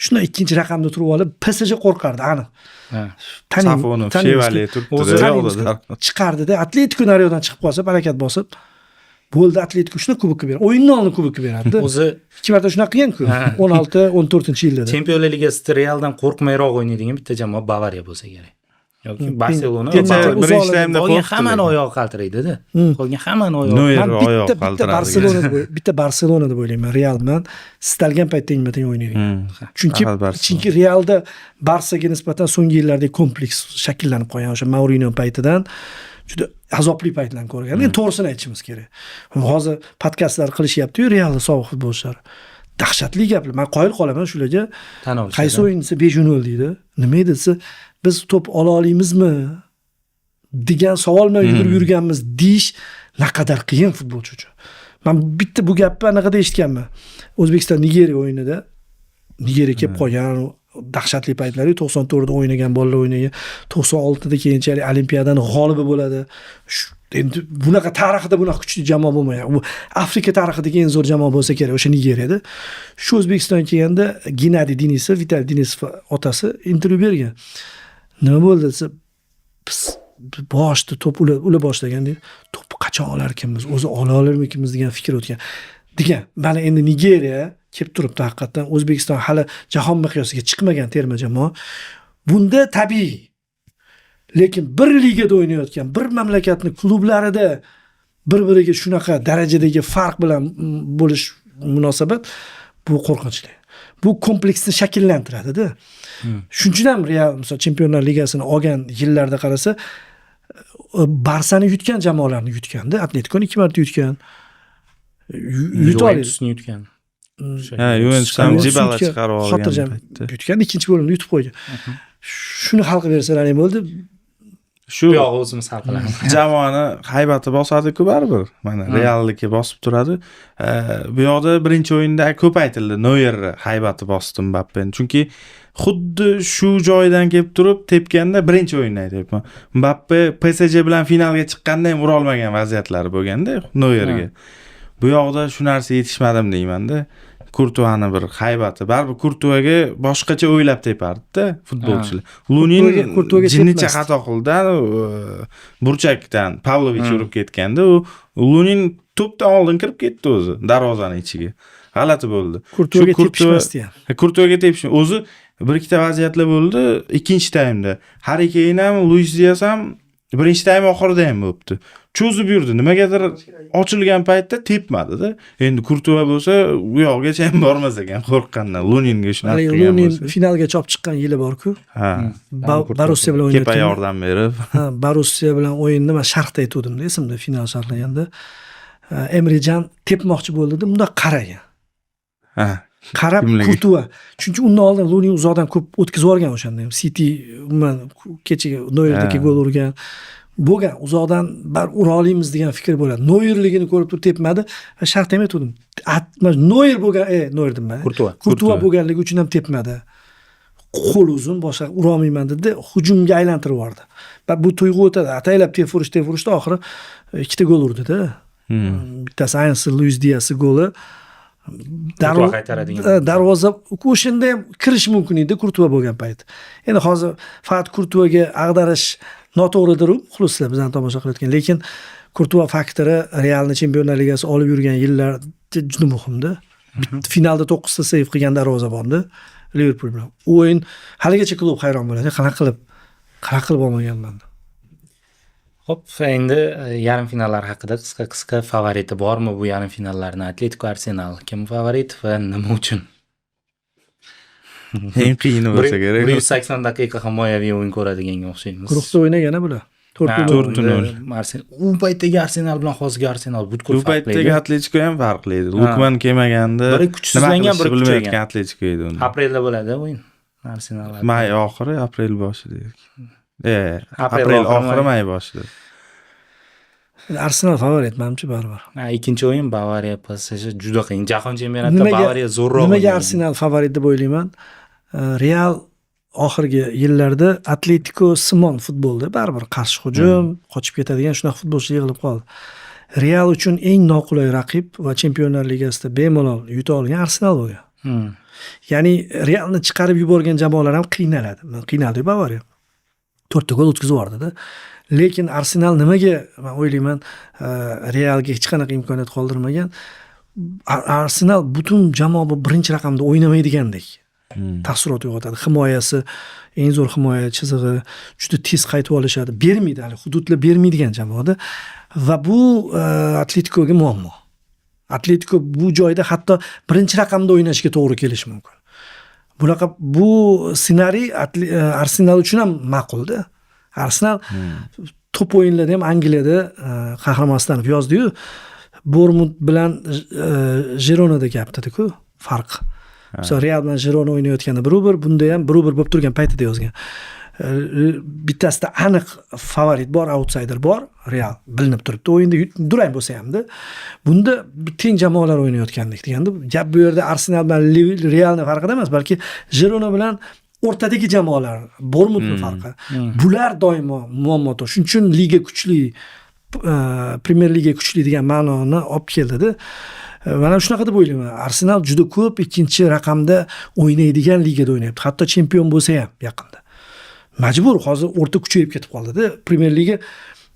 Shunda ikkinchi raqamda turib olib, PSG qo'rqardi, aniq. Safoni, Chevali turibdi. Chiqardida, Atletico Naryodan chiqib qolsa, harakat bosib bo'ldi, Atletico shuna kubokka beradi. O'yinni oldin kubokka beradi. O'zi 2 marta shunaqa qilgan-ku. 16-14-yilda. Chempionlar Ligasida Realdan qo'rqmayroq o'ynaydigan bitta jamoa Bavariya bo'lsa kerak. Yoki Barselona. Birinchi taymda qolgan hammani oyog'i qaltiraydi-da. Qolgan hammani oyog'i. Bitta Barselona deb o'ylayman. Real bilan istalgan paytda teng-teng o'ynaydi. Chunki Realda Barsaga nisbatan so'nggi yillarda kompleks shakllanib qolgan o'sha Mourinho paytidan juda azobli paytlarni ko'rgan. Endi to'g'risini aytishimiz kerak. Hozir podkastlar qilishyapti-yu Realda sobiq futbolchilar. Dahshatli gaplar. Men qoyil qolaman shularga. Qaysi o'yinchisi bejunul deydi. Nima edi desa, biz to'p ola olamizmi degan savol bilan yugurib yurganmiz deyish naqadar qiyin futbolchi uchun. Men bitta bu gapni anaqada eshitganman. O'zbekiston Nigeriya o'yinida Nigeriya kelib qolgan dahshatli paytlari 94 da o'ynagan bolalar o'ynagan, 96 da keyinchalik Olimpiadaning g'olibi bo'ladi. Endi bunaqa tarixida bunaqa kuchli jamoa bo'lmagan. Bu Afrika tarixidagi eng zo'r jamoa bo'lsa kerak o'sha Nigeriyada. Shu O'zbekistonga kelganda Gennadiy Denisov, Vitaliy Denisov otasi intervyu bergan. Nima bo'ldi desa, biz boshda to'p ular boshlagan deydi. To'pni qachon olar ekanmiz, o'zi ola olarmikanmiz degan fikr o'tgan. Degan, mana endi Nigeriya kelib turibdi haqiqatan. O'zbekiston hali jahon miqyosiga chiqmagan terma jamoa. Bunda tabiiy. Lekin bir ligada o'ynayotgan, bir mamlakatning klublarida bir-biriga shunaqa darajadagi farq bilan bo'lish munosabat bu qo'rqinchli. Bu kompleksni shakllantiradi-da. Shuning uchun ham Real misol Chempionlar Ligasini olgan yillarda qarasa, Barsani yutgan jamoalarni yutganda, Atletikoni 2 marta yutgan. Juventusni yutgan. Juventus ham Dybala chiqarib olgan. Yutgan, ikkinchi bo'limda yutib qo'ygan. Shuni hal qilib bersalar ham bo'ldi. Shu yog'i o'zimiz hal qilamiz. Jamoani haybati bosadi-ku baribir. Mana Reallikka bosib turadi. Bu yoqda birinchi o'yinda ko'p aytildi. Neuer haybati bosdi Mbappeni. Chunki xuddi shu joydan kelib turib tepganda birinchi o'yinni aytyapman. Mbappe PSG bilan finalga chiqqanda ham ura olmagan vaziyatlari bo'lganda Neuerga. Bu yoqda shu narsa yetishmadim deyman-da. Kurtuani bir haybati. Baribir Kurtuaga boshqacha o'ylab tepardi-da futbolchilar. Lunin jinnicha xato qildi. Burchakdan Pavlovich urib ketganda, u Lunin to'pdan oldin kirib ketdi o'zi darvozaning ichiga. G'alati bo'ldi. Kurtuaga tepishmasdi ham. Kurtuaga tepish. O'zi bir ikkita vaziyatlar bo'ldi ikkinchi taymda. Harry Kane ham, Luis Diaz ham birinchi taym oxirida ham bo'libdi. Cho'zib yurdi. Nimagadir ochilgan paytda tepmadi-da. Endi Kurtua bo'lsa, u yoqgacha ham bormas ekan qo'rqqandan. Luninga shunaqa qilgan bo'lsa. Lunin finalga chop chiqqan yili bor-ku. Ha. Borussiya bilan o'ynayotgan. Kepa yordam berib. Ha, Borussiya bilan o'yinni men sharhda aytdim-da, esimda final sharhlaganda. Emre Can tepmoqchi bo'ldi-da, bunda qaragan. Ha. Qarab Kurtua. Chunki undan oldin Lunin uzoqdan ko'p o'tkazib olgan o'shanda ham. City umuman kechaga Neuerdagi gol urgan. Bo'lgan uzoqdan bar ura olamiz degan fikr bo'ladi. Neuerligini ko'rib turib tepmadi. Shart ham aytdim. Neuer bo'lgan, Neuer dedim. Kurtua bo'lganligi uchun ham tepmadi. Qo'l uzun, boshqa ura olmayman dedi, hujumga aylantirib yubordi. Bu tuyg'u o'tadi. Ataylab tepurishda oxiri ikkita gol urdi-da. Bittasi ayniqsa Luis Diaz goli. Kurtuva qaytaradigan. Darvoza o'shanda ham kirish mumkin edi Kurtuva bo'lgan payt. Endi hozir faqat Kurtuvaga ag'darish noto'g'ridir, muxlislar bizani tomosha qilayotgan, lekin Kurtuva faktori Realni Chempionlar Ligasi olib yurgan yillar juda muhimda. Finalda 9 ta seyv qilgan darvozabonni Liverpool bilan. O'yin haligacha klub hayron bo'ladi. Qanaqa qilib olmaganman. Xo'p, endi yarim finallar haqida qisqa favoriti bormi bu yarim finallarni? Atletico Arsenal kim favorit va nima uchun? Eng qiyini bo'lsa kerak. 180 daqiqa himoyaviy o'yin ko'radiganga o'xshaymiz. Guruhda o'ynagana bular. 4-0. U paytdagi Arsenal bilan hozirgi Arsenal butkul farqli. U paytdagi Atletico ham farqli edi. Lukman kelmaganda biri kuchsizlangan, biri kuchaygan Atletico edi unda. Aprelda bo'ladi o'yin. Arsenal. May oxiri, aprel boshida. Aprel oxiri, may boshida. Arsenal favorit menimcha baribir. Ikkinchi o'yin Bavariya PSG juda qiyin. Jahon chempionatida Bavariya zo'rroq. Nimaga Arsenal favorit deb o'ylayman? Real oxirgi yillarda Atletico Simon futbolda baribir qarshi hujum, qochib ketadigan shunaqa futbolchi yig'ilib qoldi. Real uchun eng noqulay raqib va Chempionlar Ligasida bemalol yuta olgan Arsenal bo'lgan. Ya'ni Realni chiqarib yuborgan jamoalar ham qiynaladi. Qiynaldi Bavariya. 4 ta gol o'tkazib yubordi-da. Lekin Arsenal nimaga men o'ylayman Realga hech qanaqa imkoniyat qoldirmagan. Arsenal butun jamoa birinchi raqamda o'ynamaydigandek taassurot uyg'otadi. Himoyasi eng zo'r himoya chizig'i, juda tez qaytib olishadi. Bermaydi, hali hududlar bermaydigan jamoada va bu Atleticoga muammo. Atletico bu joyda hatto birinchi raqamda o'ynashga to'g'ri kelishi mumkin. Bu ssenariy Arsenal uchun ham ma'qulda. Arsenal top o'yinlarda ham Angliyada qahramonlanib yozdi-yu. Bournemouth bilan Gironada gapdi-ku, farq. Masalan, Real bilan Girona o'ynayotganda 1-1, bunda ham 1-1 bo'lib turgan paytida yozgan. Bittasida aniq favorit bor, outsider bor, Real bilinib turibdi. O'yinda durang bo'lsa hamda. Bunda teng jamoalar o'ynayotgandek deganda, gap bu yerda Arsenal bilan Realning farqida emas, balki Girona bilan o'rtadagi jamoalar, Bournemouthning farqi. Bular doimo muammo. Shuning uchun liga kuchli, Premier Liga kuchli degan ma'noni olib keldi-da. Mana shunaqa deb o'ylayman. Arsenal juda ko'p ikkinchi raqamda o'ynaydigan ligada o'ynayapti. Hatto chempion bo'lsa ham yaqinda. Majbur, hozir o'rta kuchayib ketib qoldi-da. Premier Liga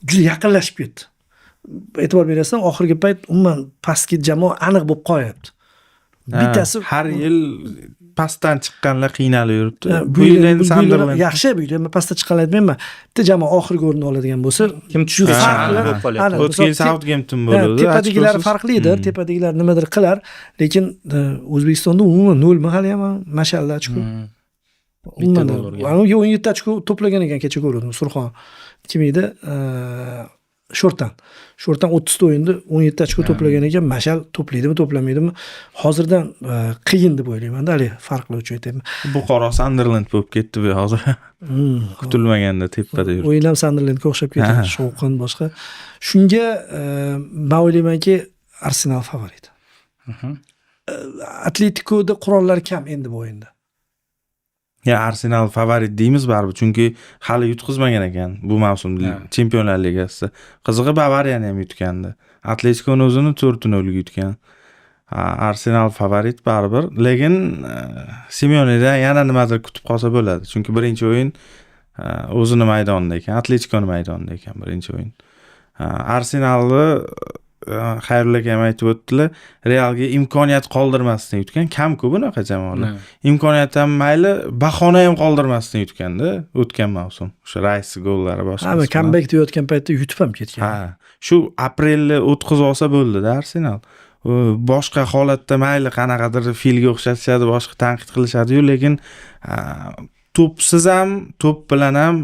juda yaqinlashib ketdi. E'tibor berasizlar, oxirgi payt umuman pastki jamoa aniq bo'lib qolyapti. Bittasi har yil pastdan chiqqanlar qiynalib yuribdi. Bu yil endi Sunderland yaxshi, bu yil pastdan chiqqanlar aytmayman. Bitta jamoa oxirgi o'rinni oladigan bo'lsa, kim tushib qoladi? O'tgan yil Southampton bo'ldi. Tepadagilar farqlidir, tepadagilar nimadir qilar, lekin O'zbekistonda umuman 0 hali ham mashallah chiqib. Bitta dollarga. 17 ochko to'plagan ekan kecha ko'rdim. Surxon kim edi? Shortdan 30 ta o'yinda 17 ochko to'plagan ekan. Mashal to'playdimi, to'plamaydimi? Hozirdan qiyin deb o'ylayman-da, hali farqli uchun aytayman. Buxoro Sunderland bo'lib ketdi bu hozir. Kutilmaganda tepada yurdi. O'yin ham Sunderlandga o'xshab ketdi, shovqin boshqa. Shunga men o'ylaymanki Arsenal favorit. Atleticoda qurollar kam endi bu o'yinda. Ya Arsenal favorit deymiz baribir, chunki hali yutqizmagan ekan bu mavsum Chempionlar Ligasida. Qizig'i Bavariyani ham yutgandi. Atletico'ni o'zini 4-0 ga yutgan. Arsenal favorit baribir, lekin Simeone'dan yana nimadir kutib qolsa bo'ladi. Chunki birinchi o'yin o'zini maydonida ekan, Atletico'ni maydonida ekan birinchi o'yin. Arsenalni Xayrullo ham aytib o'tdilar, Realga imkoniyat qoldirmasdan yutgan, kam-ku bunaqa jamoalar. Imkoniyat ham mayli, bahona ham qoldirmasdan yutganda, o'tgan mavsum. O'sha Rice gollari boshqa. Ha, comeback deyotgan paytda yutib ham ketgan. Ha, shu aprelni o'tkazib olsa bo'ldi-da Arsenal. Boshqa holatda mayli qanaqadir filga o'xshatishadi, boshqa tanqid qilishadi-yu, lekin to'psiz ham, to'p bilan ham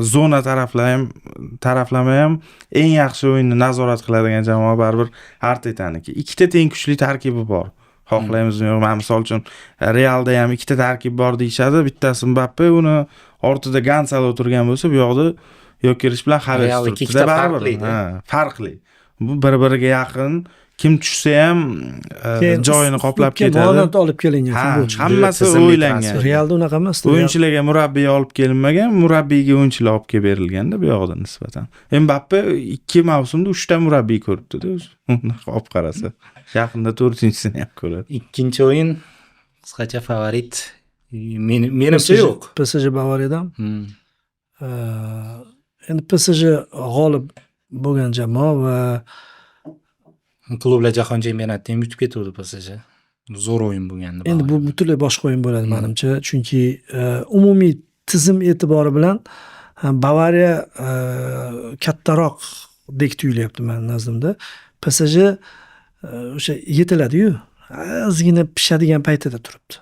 zona taraflama ham eng yaxshi o'yinni nazorat qiladigan jamoa baribir Artetaniki. Ikkita teng kuchli tarkibi bor. Xohlaymizmi yo'q, men misol uchun Realda ham ikkita tarkib bor deyshadi. Bittasi Mbappe, uni ortida Gansal o'tirgan bo'lsa, bu yoqda Yokerish bilan Havertz turibdi. Farqli. bu bir-biriga yaqin, kim tushsa ham joyini qoplab ketadi. Monand olib kelingan Ha, futbolchi. hammasi Tizimli o'ylangan. transfer. Realda unaqa emas. O'yinchilarga murabbiy olib kelinmagan, murabbiyga o'yinchilar olib kelib berilganda bu yoqda nisbatan. Mbappe 2 mavsumda 3 ta murabbiy ko'ribdi-da o'zi. Unaqa olib qarasa. Yaqinda 4-chisini ham ko'radi. Ikkinchi o'yin qisqacha favorit menimcha yo'q. PSG Bavariyadan. Hmm. Endi PSG g'olib bo'lgan jamoa va Klublar jahon chempionatida ham yutib ketuvdi PSG. Zo'r o'yin bo'lgandi. endi bu butunlay boshqa o'yin bo'ladi menimcha, chunki umumiy tizim e'tibori bilan Bavariya kattaroqdek tuyulyapti men nazdimda. PSG o'sha yetiladi-yu, ozgina pishadigan paytida turibdi.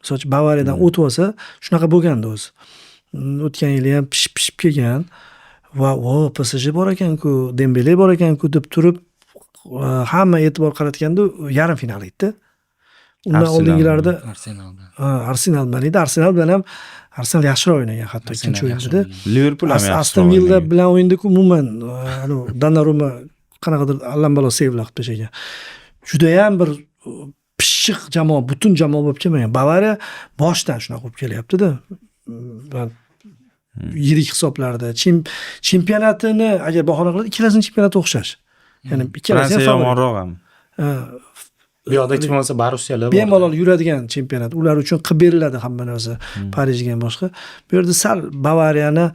Masalan, Bavariyadan o'tib olsa, shunaqa bo'lgandi o'zi. O'tgan yili ham pishib kelgan va PSG bor ekan-ku, Dembele bor ekan-ku deb turib hamma e'tibor qaratganda yarim final edi. Undan oldingilarda Arsenal bilan edi. Arsenal bilan ham Arsenal yaxshiroq o'ynagan hatto ikkinchi o'yinda. Liverpool ham yaxshi. Aston Villa bilan o'yinda-ku umuman Donnarumma qanaqadir allambalo sevlar qilib tashlagan. Juda ham bir pishiq jamoa, butun jamoa bo'lib kelmagan. Bavariya boshdan shunaqa bo'lib kelyapti-da. Yirik hisoblarda chempionatini agar bahona qiladi, ikkalasining chempionati o'xshash. Ya'ni ikkalasi ham yomonroq ham. Bu yoqda hech bo'lmasa Borussiyalar bor. Bemalol yuradigan chempionat. Ular uchun qilib beriladi hamma narsa. Parijga ham boshqa. Bu yerda sal Bavariyani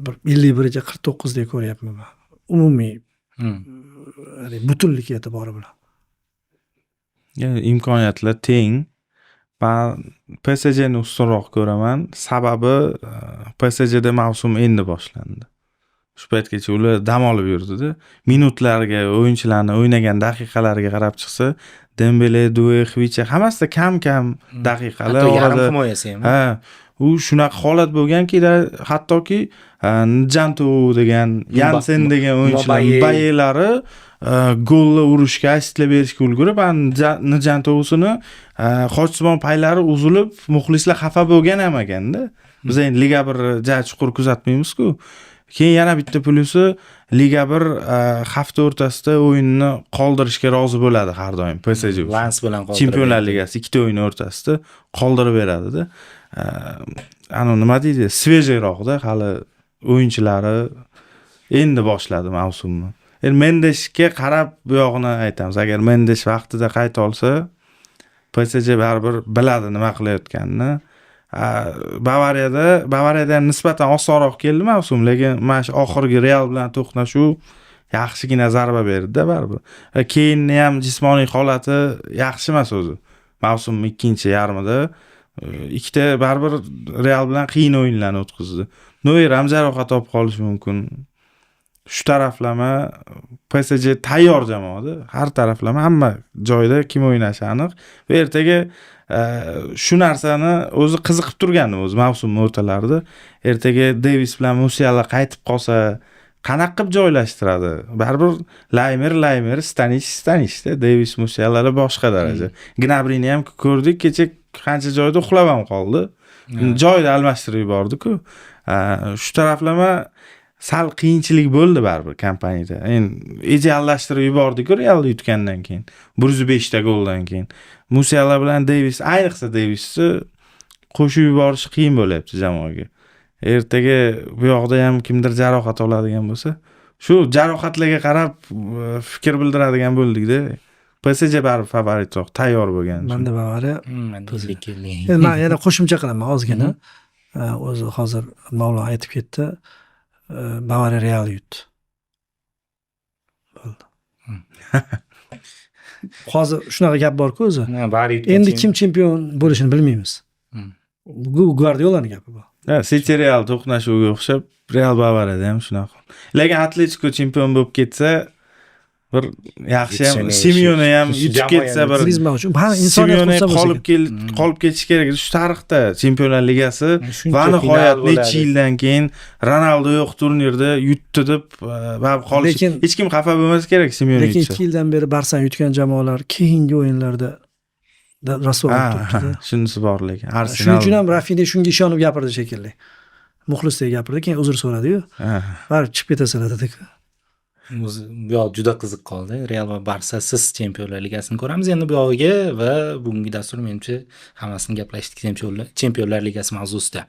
bir 51 ga 49 deb ko'ryapman men. Umumiy butunlik e'tibori bilan. Imkoniyatlar teng. Men PSGni ustunroq ko'raman. Sababi PSGda mavsum endi boshlandi. Shu paytgacha ular dam olib yurdi-da. Minutlarga, o'yinchilarni o'ynagan daqiqalarga qarab chiqsa, Dembele, Doué, Xvicha hammasida kam-kam daqiqalar. Hatto yarim himoyasi ham. Ha, u shunaqa holat bo'lganki, hattoki Njanto degan, Yansen degan o'yinchilar bayelari golni urishga, assistlar berishga ulgurib, Njanto'sini Hochsimon paylari uzilib, muxlislar xafa bo'lgan ham ekanda. Biz endi Liga 1 ja chuqur kuzatmaymiz-ku. Keyin yana bitta plusi Liga 1 hafta o'rtasida o'yinni qoldirishga rozi bo'ladi har doim PSG. Lens bilan qoldirib. Chempionlar Ligasi 2 ta o'yin o'rtasida qoldirib beradi-da. Ana nima deydi? Svejroqda hali o'yinchilari endi boshladi mavsumni. Endi Mendeshga qarab bu yog'ini aytamiz. Agar Mendesh vaqtida qayta olsa, PSG baribir biladi nima qilayotganini. Bavariyada nisbatan osonroq keldi mavsum, lekin mana shu oxirgi Real bilan to'qnashuv yaxshigina zarba berdi-da baribir. Keyinni ham jismoniy holati yaxshi emas o'zi. Mavsum ikkinchi yarmida ikkita baribir Real bilan qiyin o'yinlarni o'tkazdi. Neuer ham jarohat olib qolishi mumkin. Shu taraflama PSG tayyor jamoada, har taraflama hamma joyda kim o'ynashi aniq. Va ertaga shu narsani o'zi qiziqib turgandi o'zi mavsum o'rtalarida. Ertaga Davis bilan Musiala qaytib qolsa, qanaqa qilib joylashtiradi? Baribir Laymer, Stanish-da, Davis Musiala boshqa daraja. Gnabryni ham ko'rdik, kecha qancha joyda uxlab ham qoldi. Joyda almashtirib yubordi-ku. Shu taraflama sal qiyinchilik bo'ldi baribir kompaniyada. Endi ideallashtirib yubordi-ku Realni yutgandan keyin. 105 ta goldan keyin. Musiala bilan Davis, ayniqsa Davisni qo'shib yuborish qiyin bo'lyapti jamoaga. Ertaga bu yoqda ham kimdir jarohat oladigan bo'lsa, shu jarohatlarga qarab fikr bildiradigan bo'ldik-da. PSG baribir favoritroq, tayyor bo'lgan. Menda Bavariya. Endi Men yana qo'shimcha qilaman ozgina. O'zi hozir Mavlon aytib ketdi. Bavariya Real yutdi. Bo'ldi. Hozir shunaqa gap bor-ku o'zi. Endi kim chempion bo'lishini bilmaymiz. Bu Guardiolaning gapi bu. City Real to'qnashuviga o'xshab, Real Bavariyada ham shunaqa. Lekin Atletico chempion bo'lib ketsa, bir yaxshi ham Simeone ham yutib ketsa, bir Griezmann uchun ha insoniyat qolib ketish kerak. Shu tarixda Chempionlar Ligasi va nihoyat necha yildan keyin Ronaldo yo'q turnirda yutdi deb qolish. Hech kim xafa bo'lmasa kerak Simeone. Lekin 2 yildan beri Barsa yutgan jamoalar keyingi o'yinlarda rasvo bo'lib turibdi. Shunisi bor lekin. Arsenal. Shuning uchun ham Rafinha shunga ishonib gapirdi shekilli. Muxlisdek gapirdi, keyin uzr so'radi-yu. Baribir chiqib ketasalar dedi-ku. Bu yoq juda qiziq qoldi. Real va Barsa siz Chempionlar Ligasini ko'ramiz endi bu yog'iga va bugungi dastur menimcha hammasini gaplashdik Chempionlar Ligasi mavzusida.